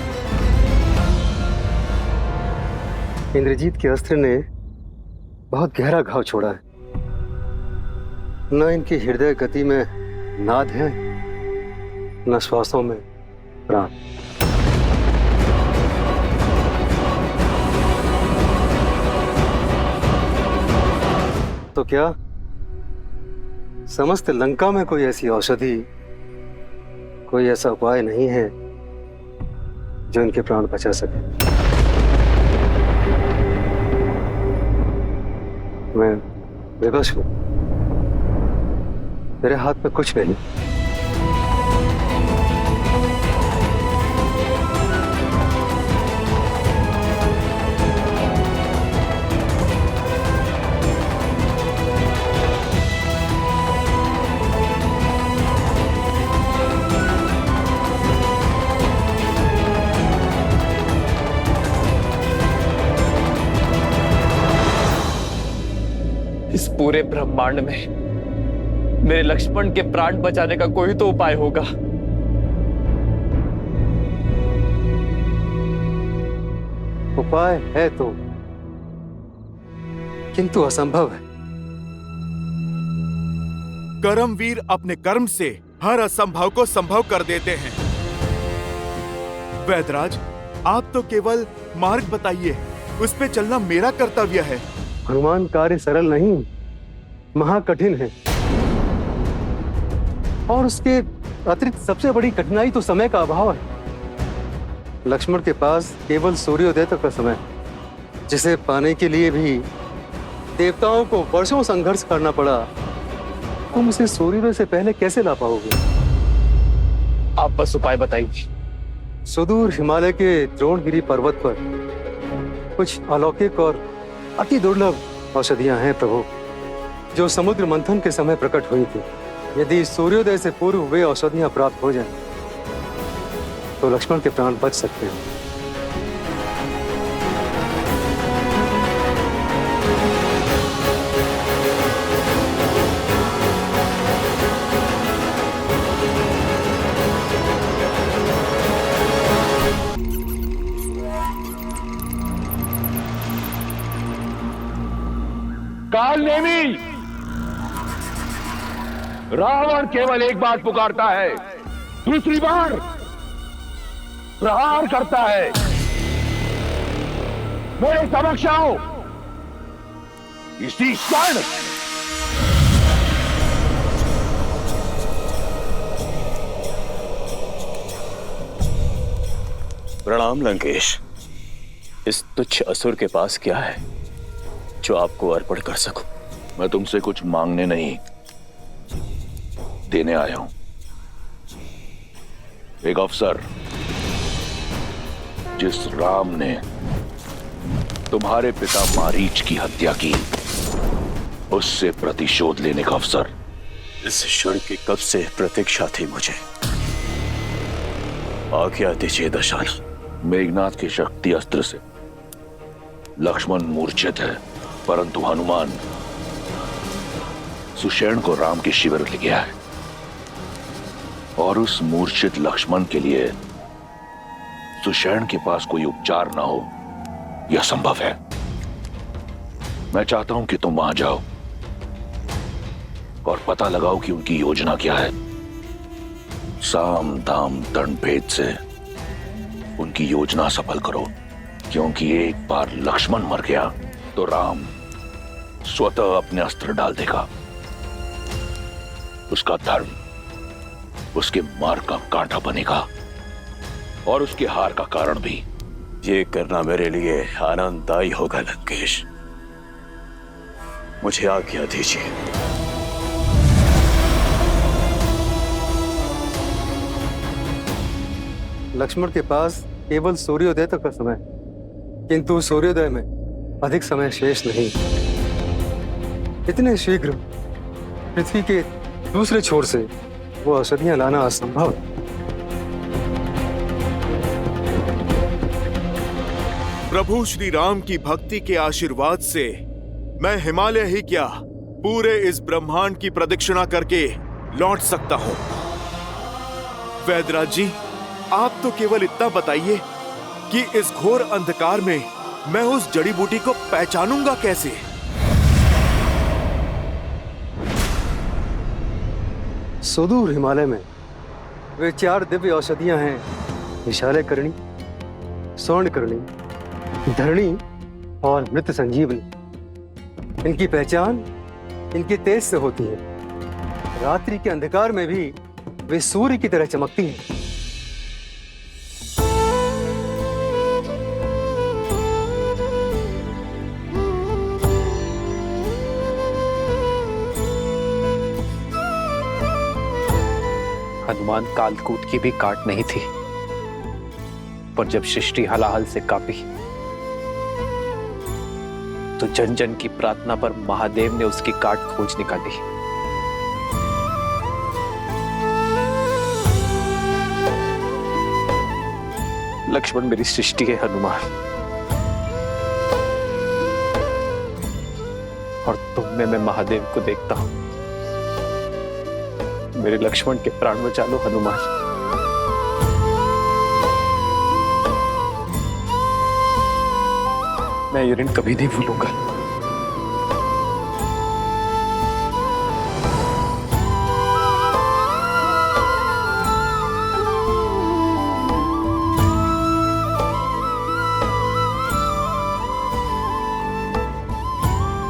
इंद्रजीत के अस्त्र ने बहुत गहरा घाव छोड़ा है। न इनकी हृदय गति में नाद है, न श्वासों में प्राण। तो क्या समस्त लंका में कोई ऐसी औषधि, कोई ऐसा उपाय नहीं है जो इनके प्राण बचा सके? मैं विवश हूं, मेरे हाथ में कुछ नहीं। इस पूरे ब्रह्मांड में मेरे लक्ष्मण के प्राण बचाने का कोई तो उपाय होगा। उपाय है तो, किंतु असंभव है। कर्मवीर अपने कर्म से हर असंभव को संभव कर देते हैं। वैदराज, आप तो केवल मार्ग बताइए, उस पे चलना मेरा कर्तव्य है। हनुमान, कार्य सरल नहीं, महाकठिन है। और उसके अतिरिक्त सबसे बड़ी कठिनाई तो समय का अभाव है। लक्ष्मण के पास केवल सूर्योदय तक का समय, जिसे पाने के लिए भी देवताओं को वर्षों संघर्ष करना पड़ा। तुम उसे सूर्योदय से पहले कैसे ला पाओगे? आप बस उपाय बताइए। सुदूर हिमालय के द्रोणगिरी पर्वत पर कुछ अलौकिक और अति दुर्लभ औषधियां हैं प्रभु, जो समुद्र मंथन के समय प्रकट हुई थी। यदि सूर्योदय से पूर्व वे औषधियां प्राप्त हो जाएं, तो लक्ष्मण के प्राण बच सकते हैं। काल नेमी, रावण केवल एक बार पुकारता है, दूसरी बार प्रहार करता है। मेरे समक्ष आओ इसी क्षण। प्रणाम लंकेश। इस तुच्छ असुर के पास क्या है जो आपको अर्पण कर सकूं? मैं तुमसे कुछ मांगने नहीं, देने आया हूं। एक अवसर, जिस राम ने तुम्हारे पिता मारीच की हत्या की, उससे प्रतिशोध लेने का अवसर। इस क्षण की कब से प्रतीक्षा थी मुझे। आज्ञा दीजिए दशानन। मेघनाथ की शक्ति अस्त्र से लक्ष्मण मूर्छित है, परंतु हनुमान सुषेण को राम के शिविर ले गया है, और उस मूर्छित लक्ष्मण के लिए सुषेण के पास कोई उपचार ना हो, यह संभव है। मैं चाहता हूं कि तुम वहां जाओ और पता लगाओ कि उनकी योजना क्या है। साम दाम दंड भेद से उनकी योजना सफल करो, क्योंकि एक बार लक्ष्मण मर गया तो राम स्वतः अपने अस्त्र डाल देगा। उसका धर्म उसके मार्ग का कांटा बनेगा और उसके हार का कारण भी। ये करना मेरे लिए आनंददायी होगा लंकेश, मुझे आज्ञा दीजिए। लक्ष्मण के पास केवल सूर्योदय तक का समय, किंतु सूर्योदय में अधिक समय शेष नहीं। इतने शीघ्र पृथ्वी के दूसरे छोर से वो औषधियां लाना असंभव है। प्रभु श्री राम की भक्ति के आशीर्वाद से मैं हिमालय ही क्या पूरे इस ब्रह्मांड की प्रदक्षिणा करके लौट सकता हूं। वैद्यराज जी, आप तो केवल इतना बताइए कि इस घोर अंधकार में मैं उस जड़ी बूटी को पहचानूंगा कैसे? सुदूर हिमालय में वे 4 दिव्य औषधियां हैं, विशालय करणी, स्वर्ण करणी, धरणी और मृत संजीवनी। इनकी पहचान इनके तेज से होती है। रात्रि के अंधकार में भी वे सूर्य की तरह चमकती हैं। हनुमान कालकूट की भी काट नहीं थी, पर जब सृष्टि हलाहल से कांपी तो जन जन की प्रार्थना पर महादेव ने उसकी काट खोज निकाली। लक्ष्मण मेरी सृष्टि है हनुमान, और तुम में मैं महादेव को देखता हूं। मेरे लक्ष्मण के प्राण बचा लो हनुमान। मैं ये ऋण कभी नहीं भूलूंगा।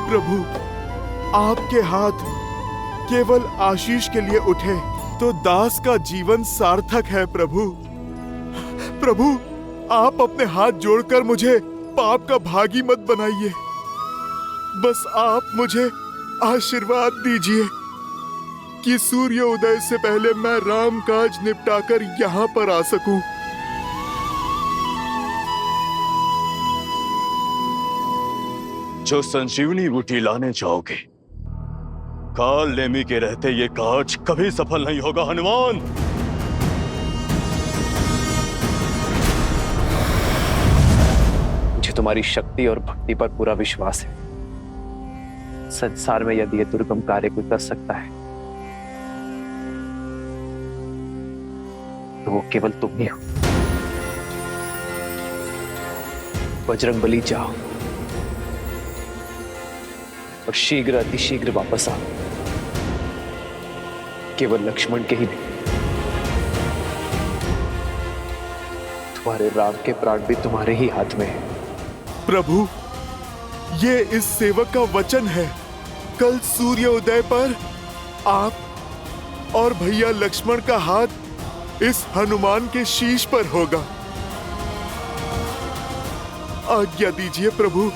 प्रभु, आपके हाथ केवल आशीष के लिए उठे तो दास का जीवन सार्थक है। प्रभु, प्रभु, आप अपने हाथ जोड़कर मुझे पाप का भागी मत बनाइए। बस आप मुझे आशीर्वाद दीजिए कि सूर्योदय से पहले मैं राम काज निपटाकर यहाँ पर आ सकूं। जो संजीवनी बूटी लाने जाओगे, काल नेमी के रहते ये काज कभी सफल नहीं होगा हनुमान। मुझे तुम्हारी शक्ति और भक्ति पर पूरा विश्वास है। संसार में यदि ये दुर्गम कार्य कोई कर सकता है तो वो केवल तुम ही हो। बजरंगबली, जाओ और शीघ्र अतिशीघ्र वापस आओ। केवल लक्ष्मण के ही नहीं, तुम्हारे राम के प्राण भी तुम्हारे ही हाथ में है। प्रभु, ये इस सेवक का वचन है। कल सूर्योदय पर आप और भैया लक्ष्मण का हाथ इस हनुमान के शीश पर होगा। आज्ञा दीजिए प्रभु।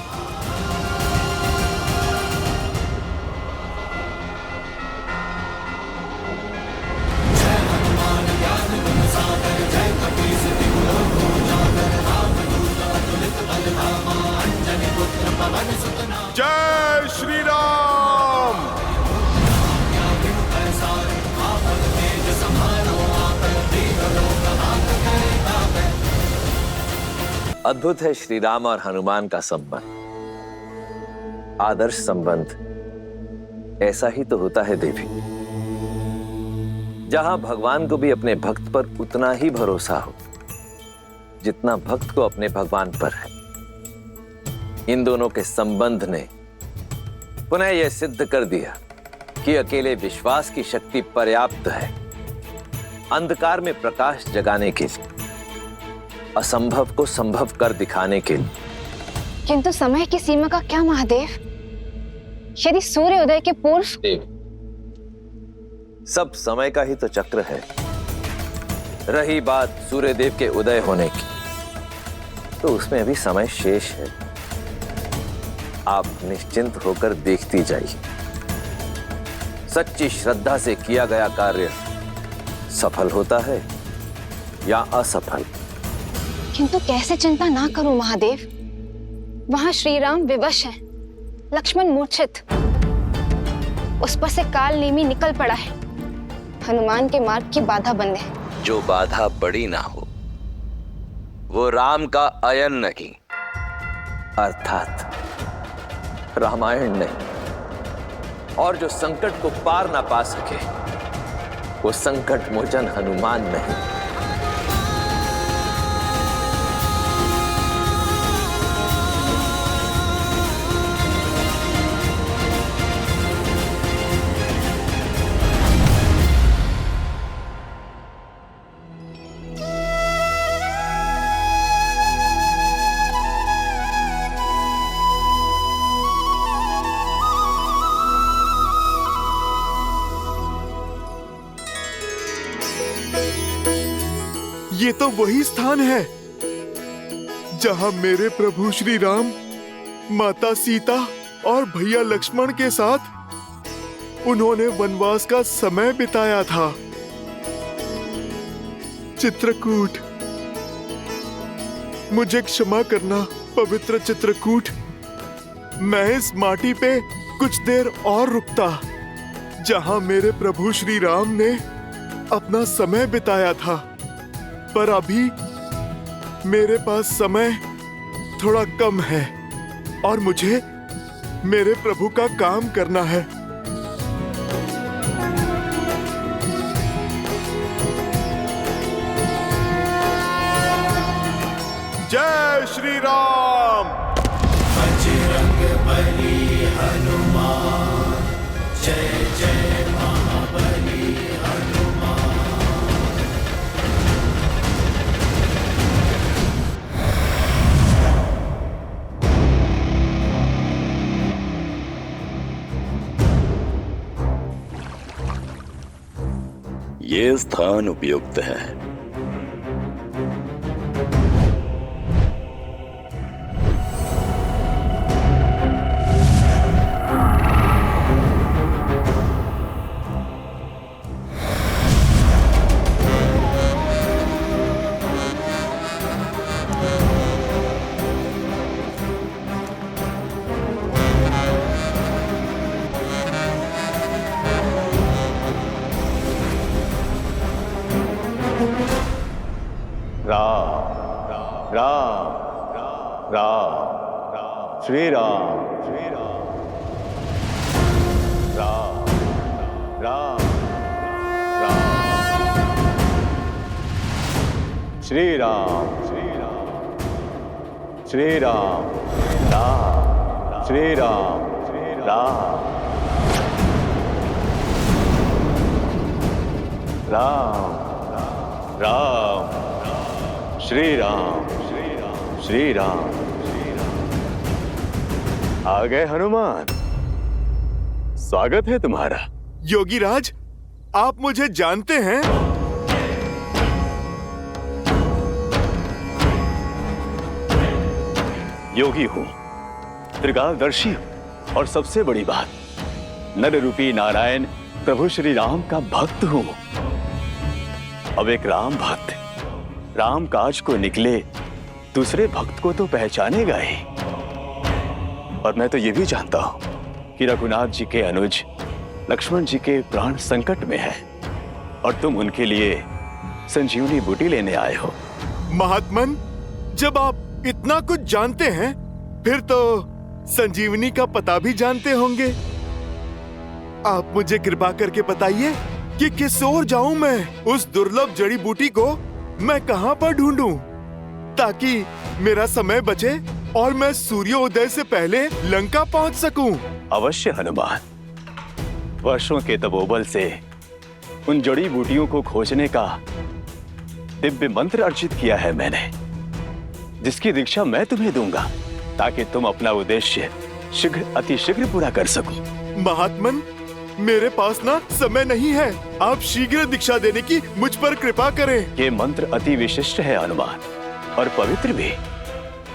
जय श्री राम। अद्भुत है श्री राम और हनुमान का संबंध। आदर्श संबंध ऐसा ही तो होता है देवी, जहां भगवान को भी अपने भक्त पर उतना ही भरोसा हो जितना भक्त को अपने भगवान पर है। इन दोनों के संबंध ने पुनः यह सिद्ध कर दिया कि अकेले विश्वास की शक्ति पर्याप्त है अंधकार में प्रकाश जगाने के लिए। असंभव को संभव कर दिखाने के लिए। किंतु समय की सीमा का क्या महादेव? यदि सूर्योदय के पूर्व। देव, सब समय का ही तो चक्र है। रही बात सूर्यदेव के उदय होने की, तो उसमें अभी समय शेष है। आप निश्चिंत होकर देखती जाइए। सच्ची श्रद्धा से किया गया कार्य सफल होता है या असफल। किंतु कैसे चिंता ना करूं महादेव? वहां श्री राम विवश हैं, लक्ष्मण मूर्छित, उस पर से काल नेमी निकल पड़ा है। हनुमान के मार्ग की बाधा बंद है। जो बाधा बड़ी ना हो वो राम का अयन नहीं, अर्थात रामायण नहीं। और जो संकट को पार ना पा सके वो संकट मोचन हनुमान नहीं। ये तो वही स्थान है जहां मेरे प्रभु श्री राम माता सीता और भैया लक्ष्मण के साथ उन्होंने वनवास का समय बिताया था। चित्रकूट, मुझे क्षमा करना पवित्र चित्रकूट। मैं इस माटी पे कुछ देर और रुकता जहां मेरे प्रभु श्री राम ने अपना समय बिताया था, पर अभी मेरे पास समय थोड़ा कम है और मुझे मेरे प्रभु का काम करना है। जय श्री राम। बजरंग बली हनुमान, जय जय महाबली हनुमान। ये स्थान उपयुक्त है। राम राम राम श्री राम राम राम राम श्री राम श्री राम राम श्री राम राम राम राम श्री राम श्री राम। आ गए हनुमान, स्वागत है तुम्हारा। योगी राज, आप मुझे जानते हैं? योगी हूं, त्रिकालदर्शी हूं, और सबसे बड़ी बात, नर रूपी नारायण प्रभु श्री राम का भक्त हूं। अब एक राम भक्त राम काज को निकले दूसरे भक्त को तो पहचानेगा ही। और मैं तो ये भी जानता हूं कि रघुनाथ जी के अनुज लक्ष्मण जी के प्राण संकट में है और तुम उनके लिए संजीवनी बूटी लेने आए हो। महात्मन, जब आप इतना कुछ जानते हैं फिर तो संजीवनी का पता भी जानते होंगे। आप मुझे कृपा करके बताइए कि किस ओर जाऊं मैं? उस दुर्लभ जड़ी बूटी को मैं कहां पर ढूंढूं ताकि मेरा समय बचे और मैं सूर्योदय से पहले लंका पहुंच सकूं? अवश्य हनुमान, वर्षों के तपोबल से उन जड़ी बूटियों को खोजने का दिव्य मंत्र अर्जित किया है मैंने। जिसकी दीक्षा मैं तुम्हें दूंगा ताकि तुम अपना उद्देश्य शीघ्र अतिशीघ्र पूरा कर सको। महात्मन, मेरे पास ना समय नहीं है। आप शीघ्र दीक्षा देने की मुझ पर कृपा करें। ये मंत्र अति विशिष्ट है हनुमान, और पवित्र भी।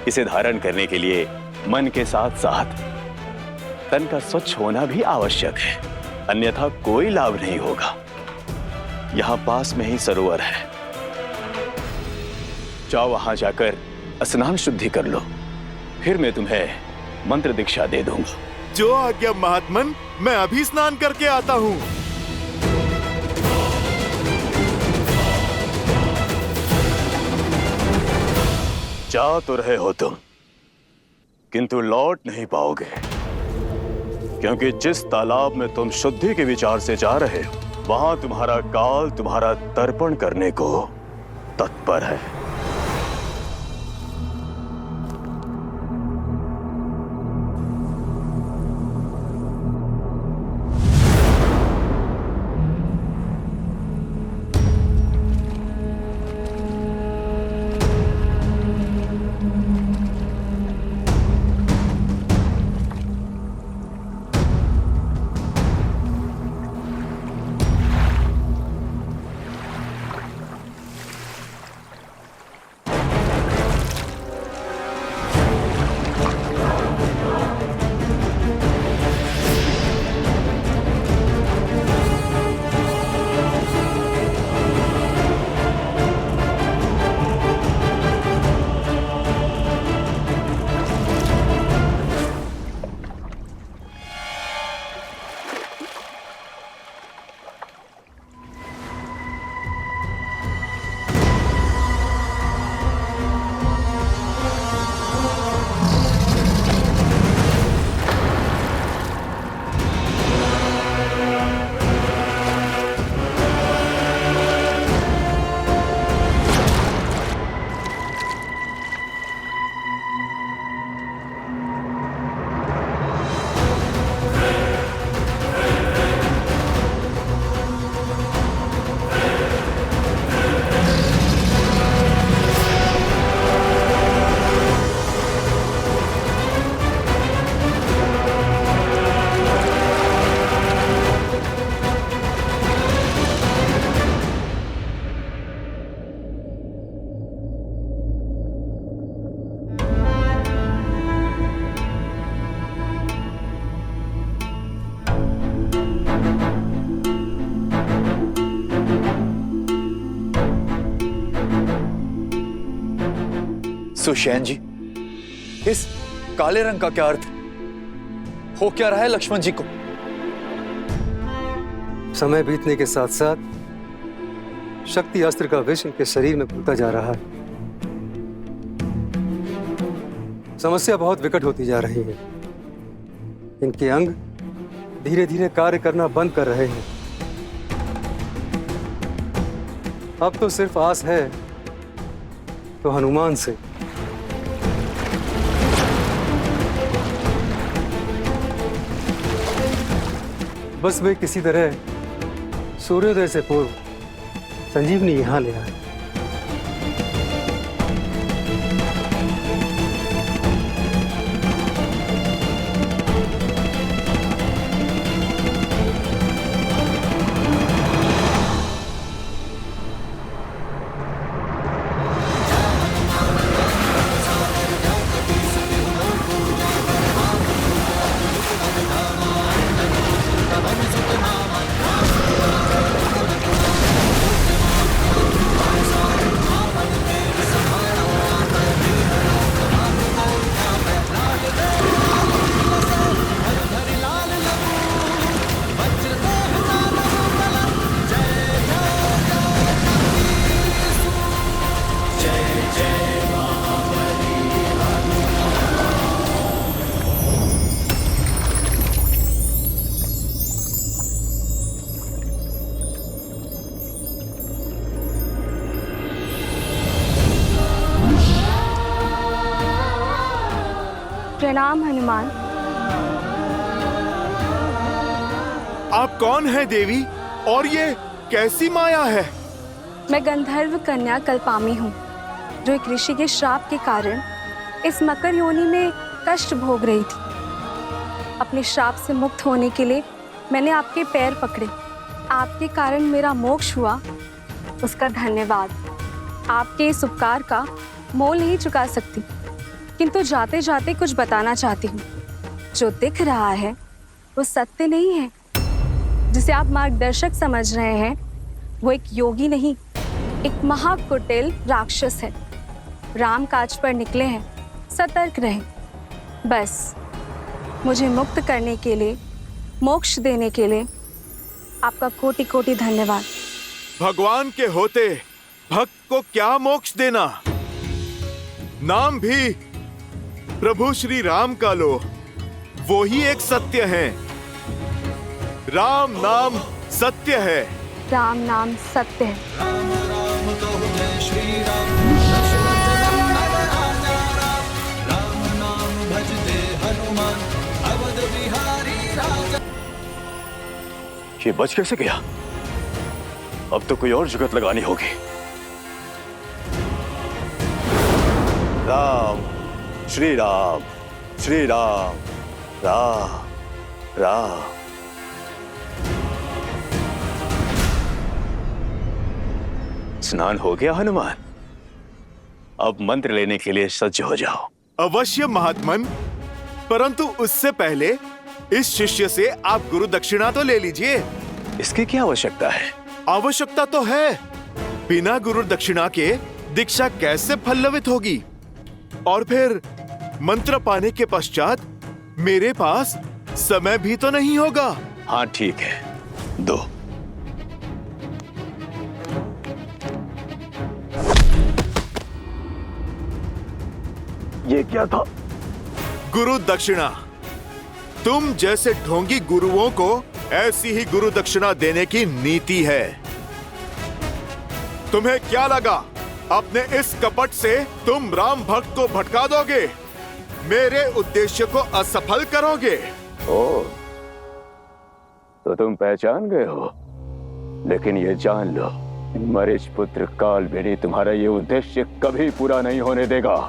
इसे धारण करने के लिए मन के साथ साथ तन का स्वच्छ होना भी आवश्यक है, अन्यथा कोई लाभ नहीं होगा। यहाँ पास में ही सरोवर है, जाओ वहां जाकर स्नान शुद्धि कर लो, फिर मैं तुम्हें मंत्र दीक्षा दे दूंगा। जो आज्ञा महात्मन, मैं अभी स्नान करके आता हूँ। जा तो रहे हो तुम, किंतु लौट नहीं पाओगे, क्योंकि जिस तालाब में तुम शुद्धि के विचार से जा रहे हो, वहां तुम्हारा काल तुम्हारा तर्पण करने को तत्पर है। सुषैन जी, इस काले रंग का क्या अर्थ हो क्या रहा है लक्ष्मण जी को? समय बीतने के साथ साथ शक्ति अस्त्र का विष इनके शरीर में घुलता जा रहा है। समस्या बहुत विकट होती जा रही है। इनके अंग धीरे धीरे कार्य करना बंद कर रहे हैं। अब तो सिर्फ आस है तो हनुमान से। बस वे किसी तरह सूर्योदय से पूर्व संजीवनी यहां ले आए। प्रणाम हनुमान। आप कौन हैं देवी, और ये कैसी माया है? मैं गंधर्व कन्या कल्पामी हूँ, जो एक ऋषि के श्राप के कारण इस मकर योनि में कष्ट भोग रही थी। अपने श्राप से मुक्त होने के लिए मैंने आपके पैर पकड़े। आपके कारण मेरा मोक्ष हुआ, उसका धन्यवाद। आपके इस उपकार का मोल नहीं चुका सकती, किंतु जाते जाते कुछ बताना चाहती हूँ। जो दिख रहा है वो सत्य नहीं है। जिसे आप मार्गदर्शक समझ रहे हैं वो एक योगी नहीं, एक महाकुटिल राक्षस है। राम काज पर निकले हैं, सतर्क रहें। बस मुझे मुक्त करने के लिए, मोक्ष देने के लिए आपका कोटि कोटि धन्यवाद। भगवान के होते भक्त को क्या मोक्ष देना? नाम भी प्रभु श्री राम का लो, वो ही एक सत्य है। राम नाम सत्य है। राम नाम सत्य है। श्री राम नाम भजते हनुमान अवध बिहारी राजा। ये बच कैसे गया? अब तो कोई और जुगत लगानी होगी। राम श्री राम श्री राम राम राम। स्नान हो गया हनुमान? अब मंत्र लेने के लिए सज्ज हो जाओ। अवश्य महात्मन, परंतु उससे पहले इस शिष्य से आप गुरु दक्षिणा तो ले लीजिए। इसकी क्या आवश्यकता है? आवश्यकता तो है। बिना गुरु दक्षिणा के दीक्षा कैसे फलवित होगी? और फिर मंत्र पाने के पश्चात मेरे पास समय भी तो नहीं होगा। हाँ ठीक है, दो। ये क्या था? गुरु दक्षिणा। तुम जैसे ढोंगी गुरुओं को ऐसी ही गुरु दक्षिणा देने की नीति है। तुम्हें क्या लगा अपने इस कपट से तुम राम भक्त को भटका दोगे, मेरे उद्देश्य को असफल करोगे? ओ, तो तुम पहचान गए हो। लेकिन ये जान लो, मरीच पुत्र कालबेनी तुम्हारा ये उद्देश्य कभी पूरा नहीं होने देगा।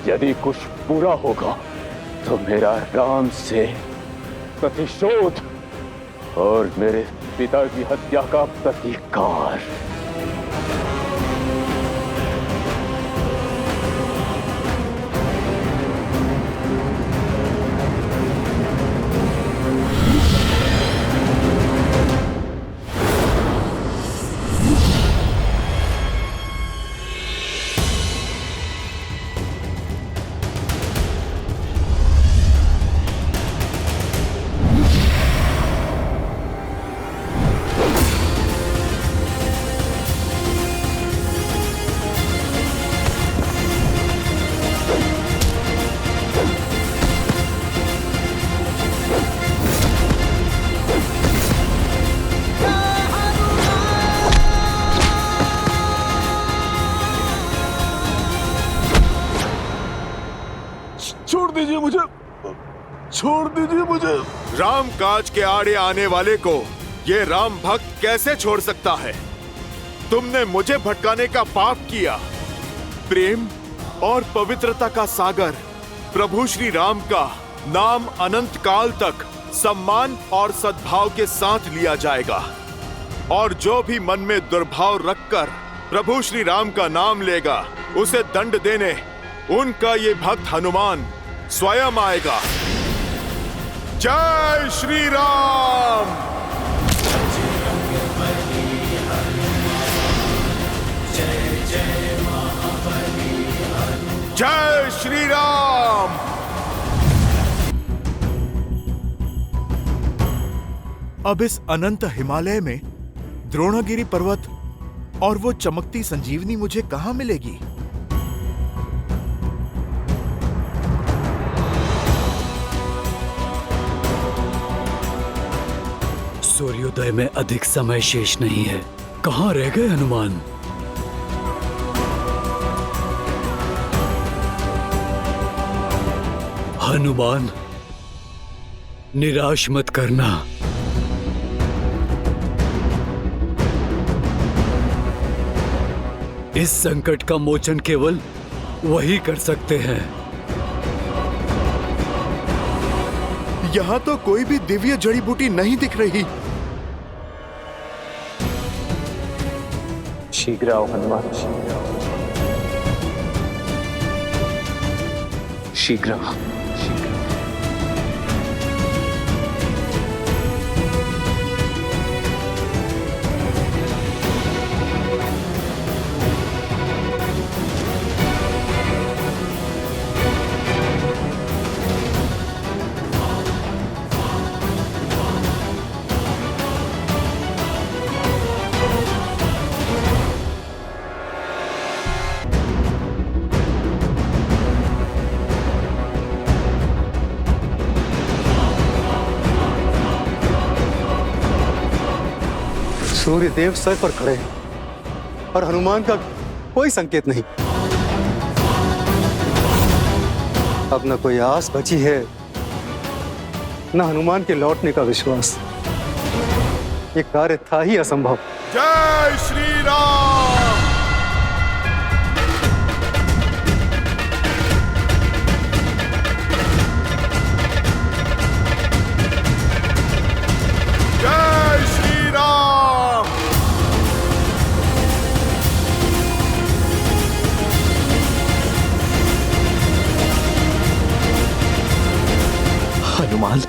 यदि कुछ पूरा होगा तो मेरा राम से प्रतिशोध और मेरे पिता की हत्या का प्रतिकार। छोड़ दीजिए मुझे, छोड़ दीजिए मुझे। राम काज के आड़े आने वाले को ये राम भक्त कैसे छोड़ सकता है? तुमने मुझे भटकाने का पाप किया। प्रेम और पवित्रता का सागर प्रभु श्री राम का नाम अनंत काल तक सम्मान और सद्भाव के साथ लिया जाएगा। और जो भी मन में दुर्भाव रखकर प्रभु श्री राम का नाम लेगा, उसे दंड देने उनका ये भक्त हनुमान स्वयं आएगा। जय श्री राम। जय श्री राम। अब इस अनंत हिमालय में द्रोणगिरि पर्वत और वो चमकती संजीवनी मुझे कहां मिलेगी? सूर्योदय में अधिक समय शेष नहीं है। कहाँ रह गए हनुमान? हनुमान, निराश मत करना। इस संकट का मोचन केवल वही कर सकते हैं। यहाँ तो कोई भी दिव्य जड़ी बूटी नहीं दिख रही। शीघ्र आओ हनुमान, शीघ्र आओ। सूर्य देव सर पर खड़े हैं और हनुमान का कोई संकेत नहीं। अब न कोई आस बची है, न हनुमान के लौटने का विश्वास। ये कार्य था ही असंभव। जय श्री राम। जय श्री राम। हनुमान,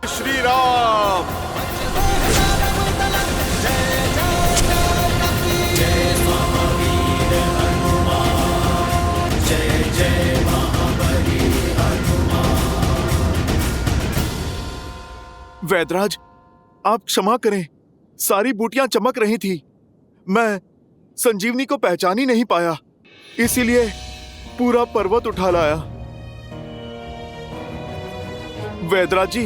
श्री राम। वैदराज, आप क्षमा करें, सारी बूटियां चमक रही थी। मैं संजीवनी को पहचान ही नहीं पाया, इसीलिए पूरा पर्वत उठा लाया। वैदराज जी,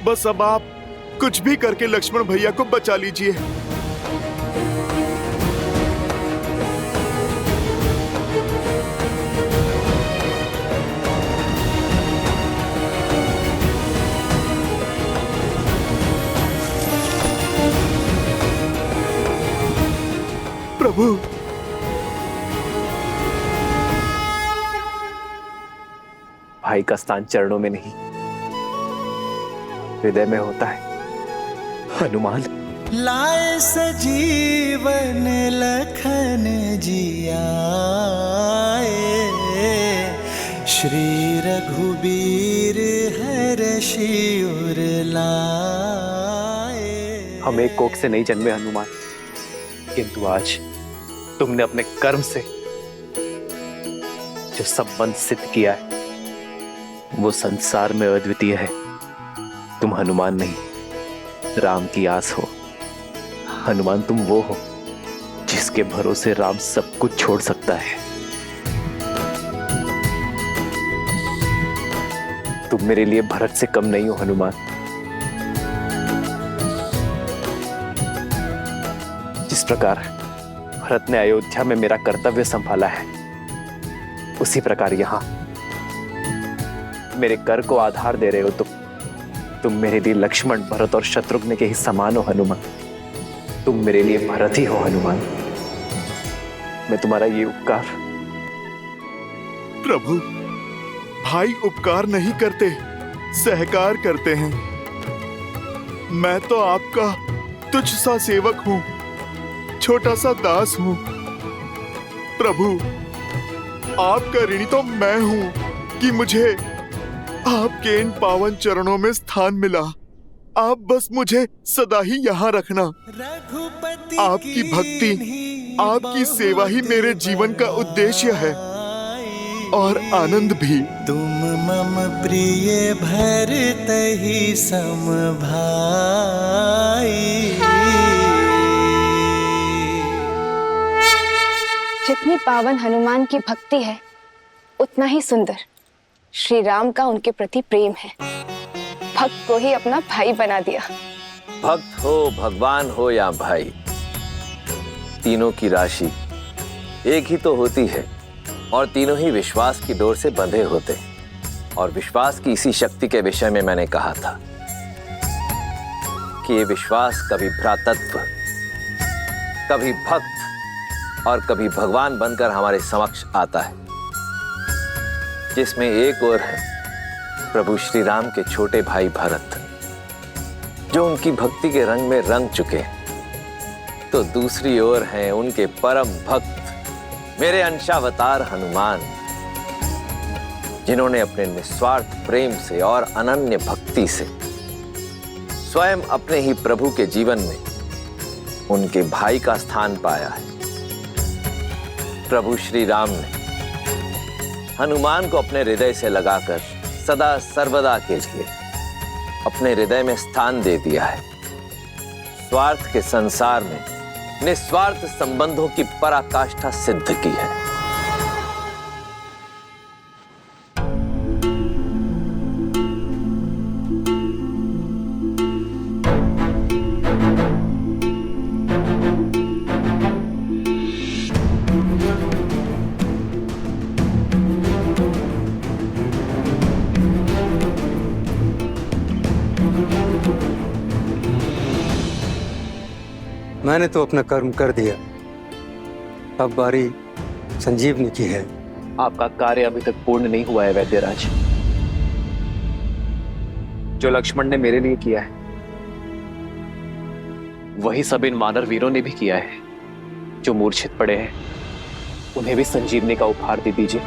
बस अब आप कुछ भी करके लक्ष्मण भैया को बचा लीजिए। प्रभु, भाई का स्थान चरणों में नहीं, हृदय में होता है। हनुमान, लाए सजीवन लखन जियाए, श्री रघुबीर हर्षि उर लाए। हम एक कोख से नहीं जन्मे हनुमान, किंतु आज तुमने अपने कर्म से जो संबंध सिद्ध किया है वो संसार में अद्वितीय है। तुम हनुमान नहीं, राम की आस हो। हनुमान, तुम वो हो जिसके भरोसे राम सब कुछ छोड़ सकता है। तुम मेरे लिए भरत से कम नहीं हो हनुमान। जिस प्रकार भरत ने अयोध्या में मेरा कर्तव्य संभाला है, उसी प्रकार यहां मेरे कर को आधार दे रहे हो तुम मेरे लिए लक्ष्मण, भरत और शत्रुघ्न के ही समान हो हनुमान। तुम मेरे लिए भरत ही हो हनुमान। मैं तुम्हारा ये उपकार। प्रभु, भाई उपकार नहीं करते, सहकार करते हैं। मैं तो आपका तुच्छ सा सेवक हूं, छोटा सा दास हूं। प्रभु, आपका ऋणी तो मैं हूं कि मुझे आपके इन पावन चरणों में स्थान मिला। आप बस मुझे सदा ही यहाँ रखना। आपकी भक्ति, आपकी सेवा ही मेरे जीवन का उद्देश्य है और आनंद भी। तुम मम प्रिय भरत ही सम भाई। जितनी पावन हनुमान की भक्ति है उतना ही सुंदर श्री राम का उनके प्रति प्रेम है। भक्त को ही अपना भाई बना दिया। भक्त हो, भगवान हो या भाई, तीनों की राशि एक ही तो होती है और तीनों ही विश्वास की डोर से बंधे होते हैं। और विश्वास की इसी शक्ति के विषय में मैंने कहा था कि ये विश्वास कभी भ्रातृत्व, कभी भक्त और कभी भगवान बनकर हमारे समक्ष आता है, जिसमें एक ओर है प्रभु श्री राम के छोटे भाई भरत, जो उनकी भक्ति के रंग में रंग चुके हैं, तो दूसरी ओर हैं उनके परम भक्त मेरे अंशावतार हनुमान, जिन्होंने अपने निस्वार्थ प्रेम से और अनन्य भक्ति से स्वयं अपने ही प्रभु के जीवन में उनके भाई का स्थान पाया है। प्रभु श्री राम ने हनुमान को अपने हृदय से लगाकर सदा सर्वदा के लिए अपने हृदय में स्थान दे दिया है। स्वार्थ के संसार में निस्वार्थ संबंधों की पराकाष्ठा सिद्ध की है। मैंने तो अपना कर्म कर दिया, अब बारी संजीवनी की है। आपका कार्य अभी तक पूर्ण नहीं हुआ है वैद्यराज। जो लक्ष्मण ने मेरे लिए किया है वही सब इन वानर वीरों ने भी किया है। जो मूर्छित पड़े हैं उन्हें भी संजीवनी का उपहार दे दीजिए।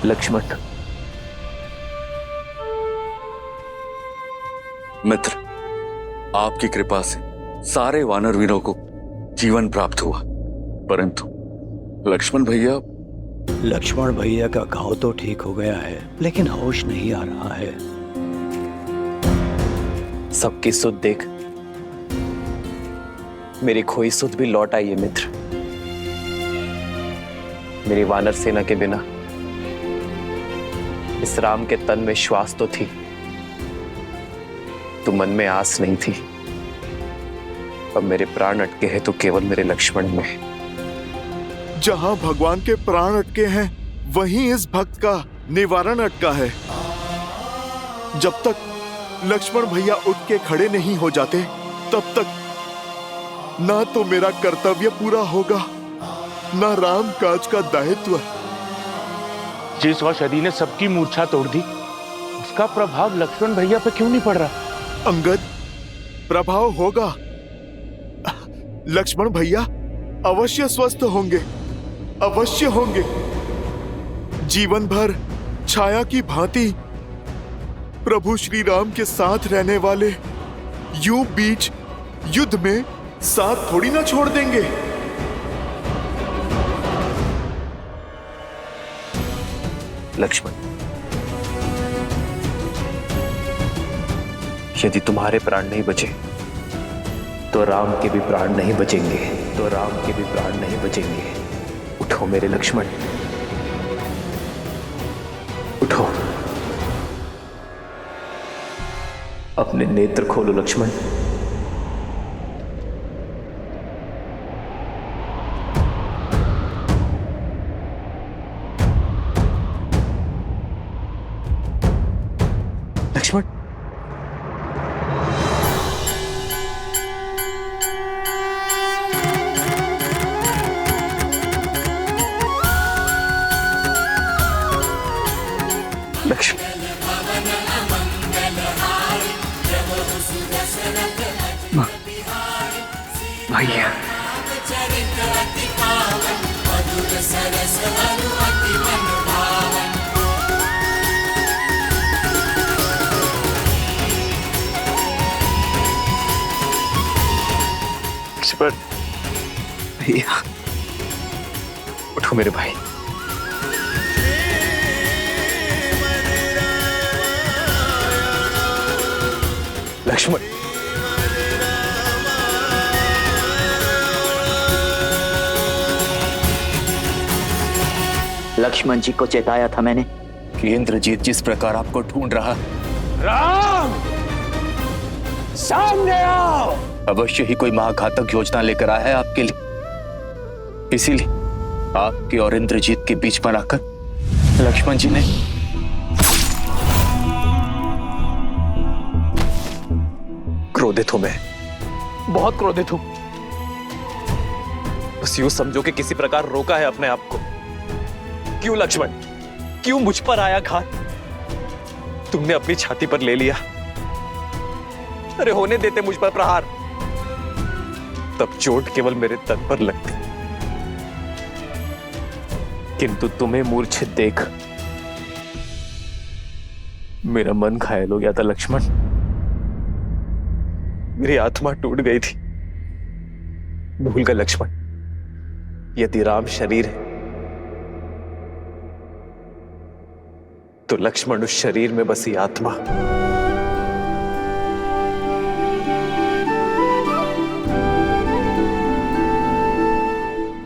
लक्ष्मण, मित्र, आपकी कृपा से सारे वानर वीरों को जीवन प्राप्त हुआ, परंतु लक्ष्मण भैया का घाव तो ठीक हो गया है, लेकिन होश नहीं आ रहा है। सबकी सुध देख मेरी खोई सुध भी लौट आई है मित्र। मेरी वानर सेना के बिना इस राम के तन में श्वास तो थी, तो मन में आस नहीं थी। अब मेरे प्राण अटके हैं तो केवल मेरे लक्ष्मण में। जहां भगवान के प्राण अटके हैं वहीं इस भक्त का निवारण अटका है। जब तक लक्ष्मण भैया उठ के खड़े नहीं हो जाते तब तक ना तो मेरा कर्तव्य पूरा होगा, ना राम काज का दायित्व। जिस औषधि ने सबकी मूर्छा तोड़ दी, उसका प्रभाव लक्ष्मण भैया पे क्यों नहीं पड़ रहा? अंगद, प्रभाव होगा। लक्ष्मण भैया अवश्य स्वस्थ होंगे, अवश्य होंगे। जीवन भर छाया की भांति प्रभु श्री राम के साथ रहने वाले यूं बीच युद्ध में साथ थोड़ी ना छोड़ देंगे। लक्ष्मण, यदि तुम्हारे प्राण नहीं बचे तो राम के भी प्राण नहीं बचेंगे, तो राम के भी प्राण नहीं बचेंगे। उठो मेरे लक्ष्मण, उठो, अपने नेत्र खोलो लक्ष्मण। लक्ष्मण, भैया भैया उठो मेरे भाई। लक्ष्मण लक्ष्मण जी को चेताया था मैंने कि इंद्रजीत जिस प्रकार आपको ढूंढ रहा। राम, सामने आओ। अवश्य ही कोई महाघातक योजना लेकर आया है आपके लिए, इसीलिए आपके और इंद्रजीत के बीच बनाकर लक्ष्मण जी ने क्रोधित हूं मैं, बहुत क्रोधित हूं। बस यूं समझो कि किसी प्रकार रोका है अपने आप को। क्यों लक्ष्मण, क्यों मुझ पर आया घात? तुमने अपनी छाती पर ले लिया। अरे होने देते मुझ पर प्रहार, तब चोट केवल मेरे तन पर लगती, किंतु तुम्हें मूर्छित देख मेरा मन घायल हो गया था लक्ष्मण। मेरी आत्मा टूट गई थी। भूल गए लक्ष्मण, यदि राम शरीर है तो लक्ष्मण उस शरीर में बसी आत्मा।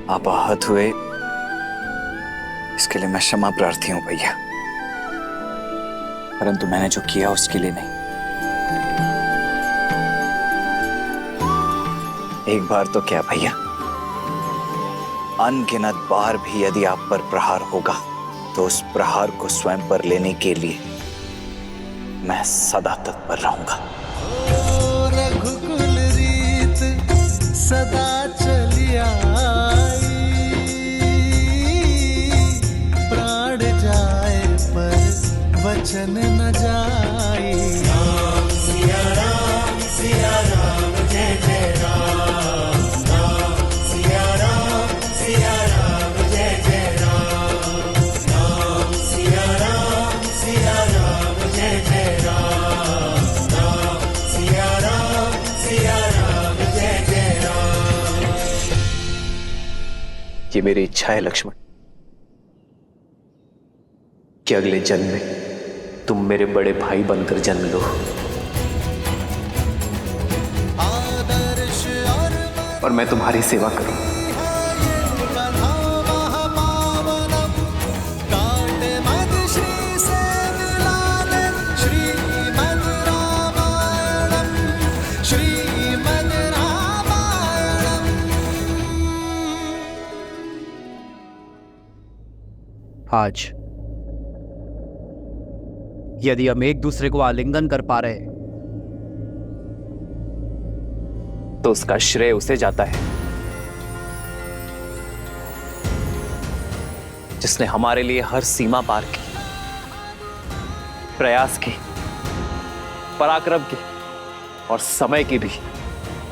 आप आहत हुए, इसके लिए मैं क्षमा प्रार्थी हूं भैया, परंतु मैंने जो किया उसके लिए नहीं। एक बार तो क्या भैया, अनगिनत बार भी यदि आप पर प्रहार होगा तो उस प्रहार को स्वयं पर लेने के लिए मैं सदा तत्पर रहूंगा। रघुकुल रीत सदा चली आई, प्राण जाए पर वचन न जाए। राम सिया राम जय जय राम, राम सिया राम जय जय राम, राम सिया राम जय जय राम, राम सिया राम जय जय राम। ये मेरी इच्छा है लक्ष्मण कि अगले जन्म में तुम मेरे बड़े भाई बनकर जन्म लो और मैं तुम्हारी सेवा करूं। आज यदि हम एक दूसरे को आलिंगन कर पा रहे तो उसका श्रेय उसे जाता है जिसने हमारे लिए हर सीमा पार की, प्रयास की, पराक्रम की और समय की भी।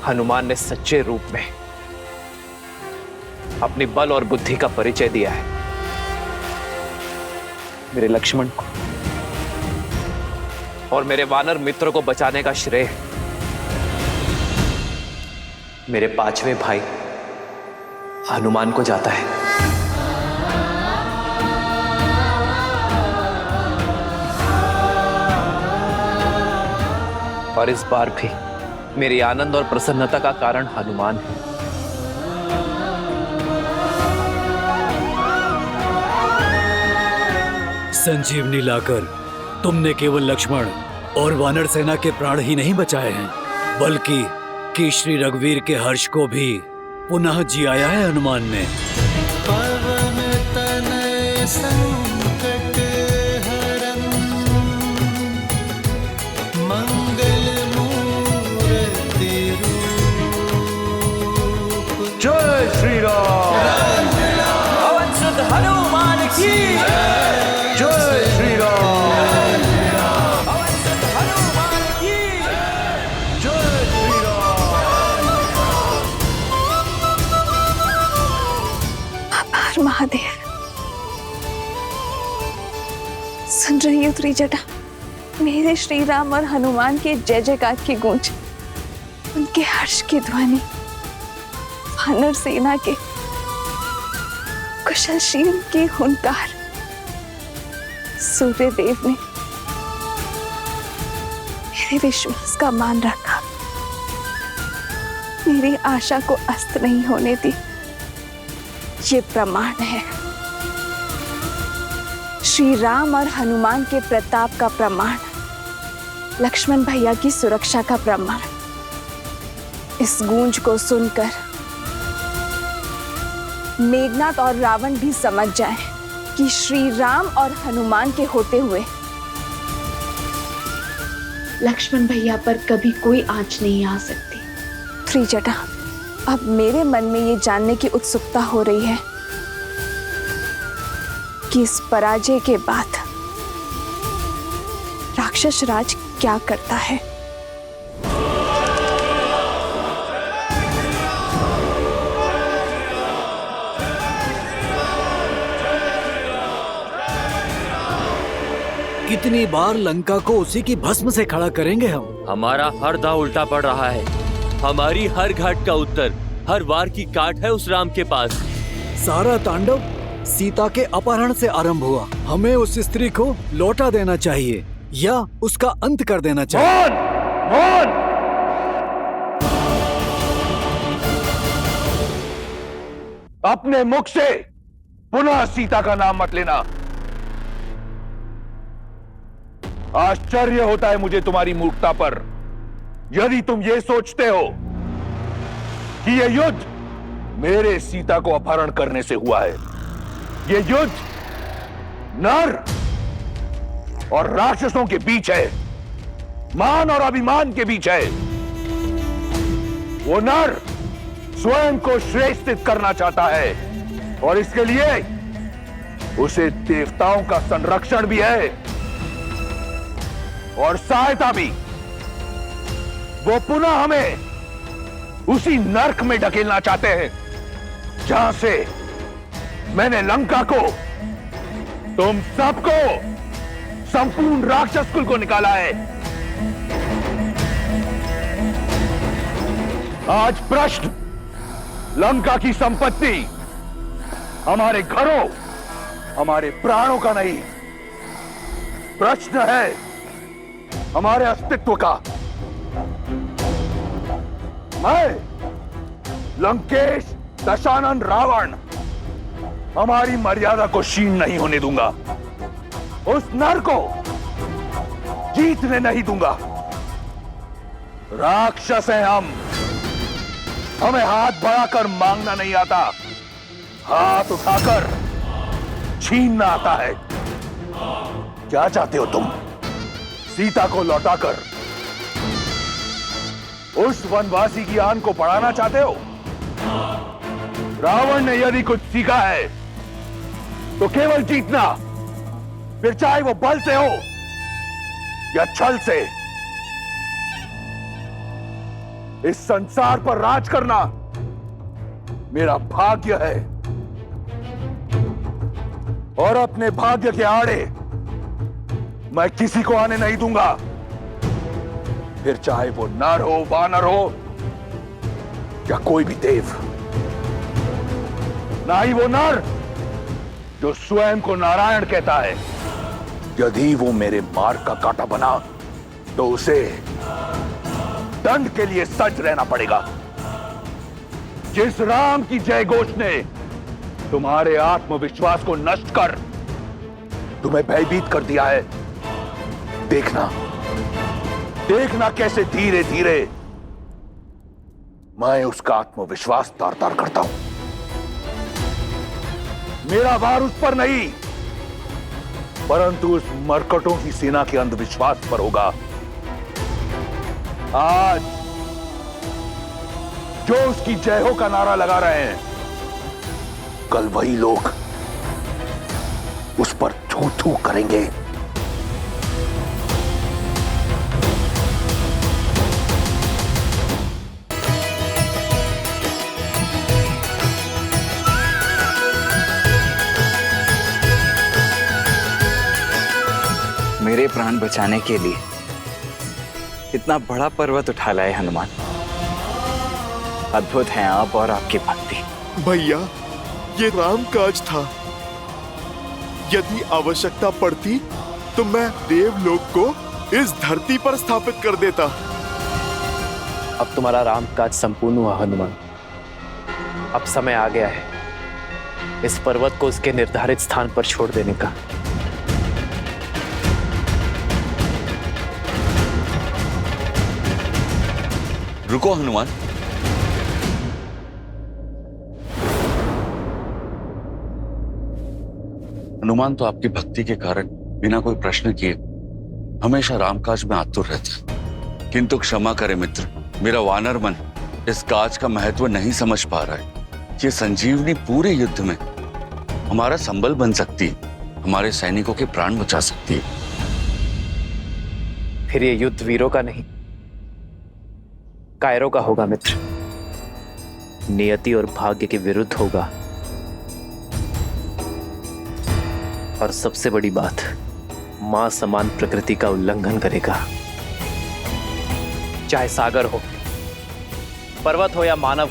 हनुमान ने सच्चे रूप में अपनी बल और बुद्धि का परिचय दिया है। मेरे लक्ष्मण को और मेरे वानर मित्र को बचाने का श्रेय मेरे पांचवें भाई हनुमान को जाता है। और इस बार भी मेरी आनंद और प्रसन्नता का कारण हनुमान है। संजीवनी लाकर तुमने केवल लक्ष्मण और वानर सेना के प्राण ही नहीं बचाए हैं, बल्कि कि श्री रघुवीर के हर्ष को भी पुनः जियाया है हनुमान ने। पवन तनय संकट हरन, मंगल मूर्ति रूप। जय श्री राम। पवन सुत हनुमान की जय श्री राम। त्रिजटा, मेरे श्री राम और हनुमान के जय जयकार की गूंज, उनके हर्ष की ध्वनि, वानर सेना के कुशलशील की हुंकार, सूर्य देव ने मेरे विश्वास का मान रखा, मेरी आशा को अस्त नहीं होने दी। ये प्रमाण है, श्री राम और हनुमान के प्रताप का प्रमाण, लक्ष्मण भैया की सुरक्षा का प्रमाण। इस गूंज को सुनकर मेघनाथ और रावण भी समझ जाएं कि श्री राम और हनुमान के होते हुए लक्ष्मण भैया पर कभी कोई आंच नहीं आ सकती। त्रिजटा, अब मेरे मन में ये जानने की उत्सुकता हो रही है कि इस पराजय के बाद राक्षस राज क्या करता है। कितनी बार लंका को उसी की भस्म से खड़ा करेंगे हम? हमारा हर दांव उल्टा पड़ रहा है। हमारी हर घाट का उत्तर, हर वार की काट है उस राम के पास। सारा तांडव सीता के अपहरण से आरंभ हुआ। हमें उस स्त्री को लौटा देना चाहिए या उसका अंत कर देना चाहिए। मौन! अपने मुख से पुनः सीता का नाम मत लेना। आश्चर्य होता है मुझे तुम्हारी मूर्खता पर। यदि तुम ये सोचते हो कि यह युद्ध मेरे सीता को अपहरण करने से हुआ है, यह युद्ध नर और राक्षसों के बीच है, मान और अभिमान के बीच है। वो नर स्वयं को श्रेष्ठित करना चाहता है और इसके लिए उसे देवताओं का संरक्षण भी है और सहायता भी। वो पुनः हमें उसी नर्क में ढकेलना चाहते हैं जहां से मैंने लंका को, तुम सबको, संपूर्ण राक्षस कुल को निकाला है। आज प्रश्न लंका की संपत्ति, हमारे घरों, हमारे प्राणों का नहीं, प्रश्न है हमारे अस्तित्व का। मैं लंकेश दशानन रावण हमारी मर्यादा को क्षीण नहीं होने दूंगा, उस नर को जीतने नहीं दूंगा। राक्षस हैं हम, हमें हाथ बढ़ाकर मांगना नहीं आता, हाथ उठाकर छीनना आता है। क्या चाहते हो तुम? सीता को लौटाकर उस वनवासी की आन को बढ़ाना चाहते हो? रावण ने यदि कुछ सीखा है तो केवल जीतना, फिर चाहे वो बल से हो या छल से। इस संसार पर राज करना मेरा भाग्य है और अपने भाग्य के आड़े मैं किसी को आने नहीं दूंगा, फिर चाहे वो नर हो, वानर हो या कोई भी देव। ना ही वो नर जो स्वयं को नारायण कहता है। यदि वो मेरे मार्ग का कांटा बना तो उसे दंड के लिए सज्ज रहना पड़ेगा। जिस राम की जय घोष ने तुम्हारे आत्मविश्वास को नष्ट कर तुम्हें भयभीत कर दिया है, देखना देखना कैसे धीरे धीरे मैं उसका आत्मविश्वास तार तार करता हूं। मेरा वार उस पर नहीं, परंतु उस मरकटों की सेना के अंधविश्वास पर होगा। आज जो उसकी जय हो का नारा लगा रहे हैं, कल वही लोग उस पर थू थू करेंगे। प्राण बचाने के लिए इतना बड़ा पर्वत उठा लाए हनुमान। अद्भुत हैं आप और आपकी भक्ति। भैया, ये राम काज था। यदि आवश्यकता पड़ती तो मैं देवलोक को इस धरती पर स्थापित कर देता। अब तुम्हारा राम काज संपूर्ण हुआ हनुमान। अब समय आ गया है इस पर्वत को उसके निर्धारित स्थान पर छोड़ देने का। रुको हनुमान। हनुमान तो आपकी भक्ति के कारण बिना कोई प्रश्न किए हमेशा रामकाज में आतुर रहता है। किंतु क्षमा करे मित्र, मेरा वानर मन इस काज का महत्व नहीं समझ पा रहा है। ये संजीवनी पूरे युद्ध में हमारा संबल बन सकती है, हमारे सैनिकों के प्राण बचा सकती है। फिर ये युद्ध वीरों का नहीं, कायरों का होगा मित्र। नियति और भाग्य के विरुद्ध होगा। और सबसे बड़ी बात, मां समान प्रकृति का उल्लंघन करेगा। चाहे सागर हो, पर्वत हो या मानव,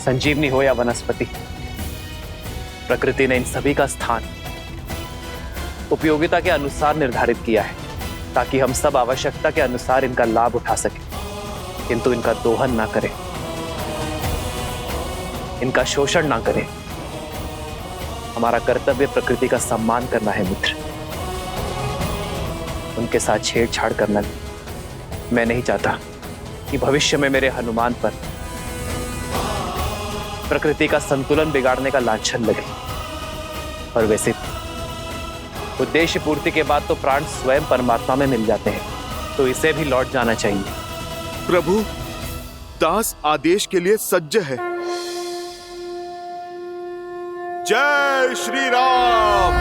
संजीवनी हो या वनस्पति, प्रकृति ने इन सभी का स्थान उपयोगिता के अनुसार निर्धारित किया है ताकि हम सब आवश्यकता के अनुसार इनका लाभ उठा सकें, किंतु इनका दोहन ना करें, इनका शोषण ना करें। हमारा कर्तव्य प्रकृति का सम्मान करना है मित्र, उनके साथ छेड़छाड़ करना नहीं। मैं नहीं चाहता कि भविष्य में मेरे हनुमान पर प्रकृति का संतुलन बिगाड़ने का लांछन लगे। और वैसे उद्देश्य पूर्ति के बाद तो प्राण स्वयं परमात्मा में मिल जाते हैं, तो इसे भी लौट जाना चाहिए। प्रभु, दास आदेश के लिए सज्ज है। जय श्री राम।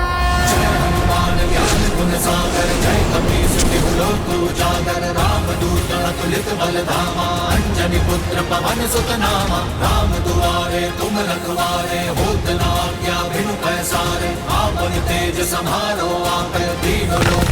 जय हनुमान ज्ञान गुण सागर, जय कपीस तिहु लोक उजागर, राम दूत अतुलित बल धामा, अंजनी पुत्र पवन सुत नामा, राम दुआरे तुम रखवारे, होत न आज्ञा बिनु पैसारे, आपन तेज समारो आपै, दीन लोक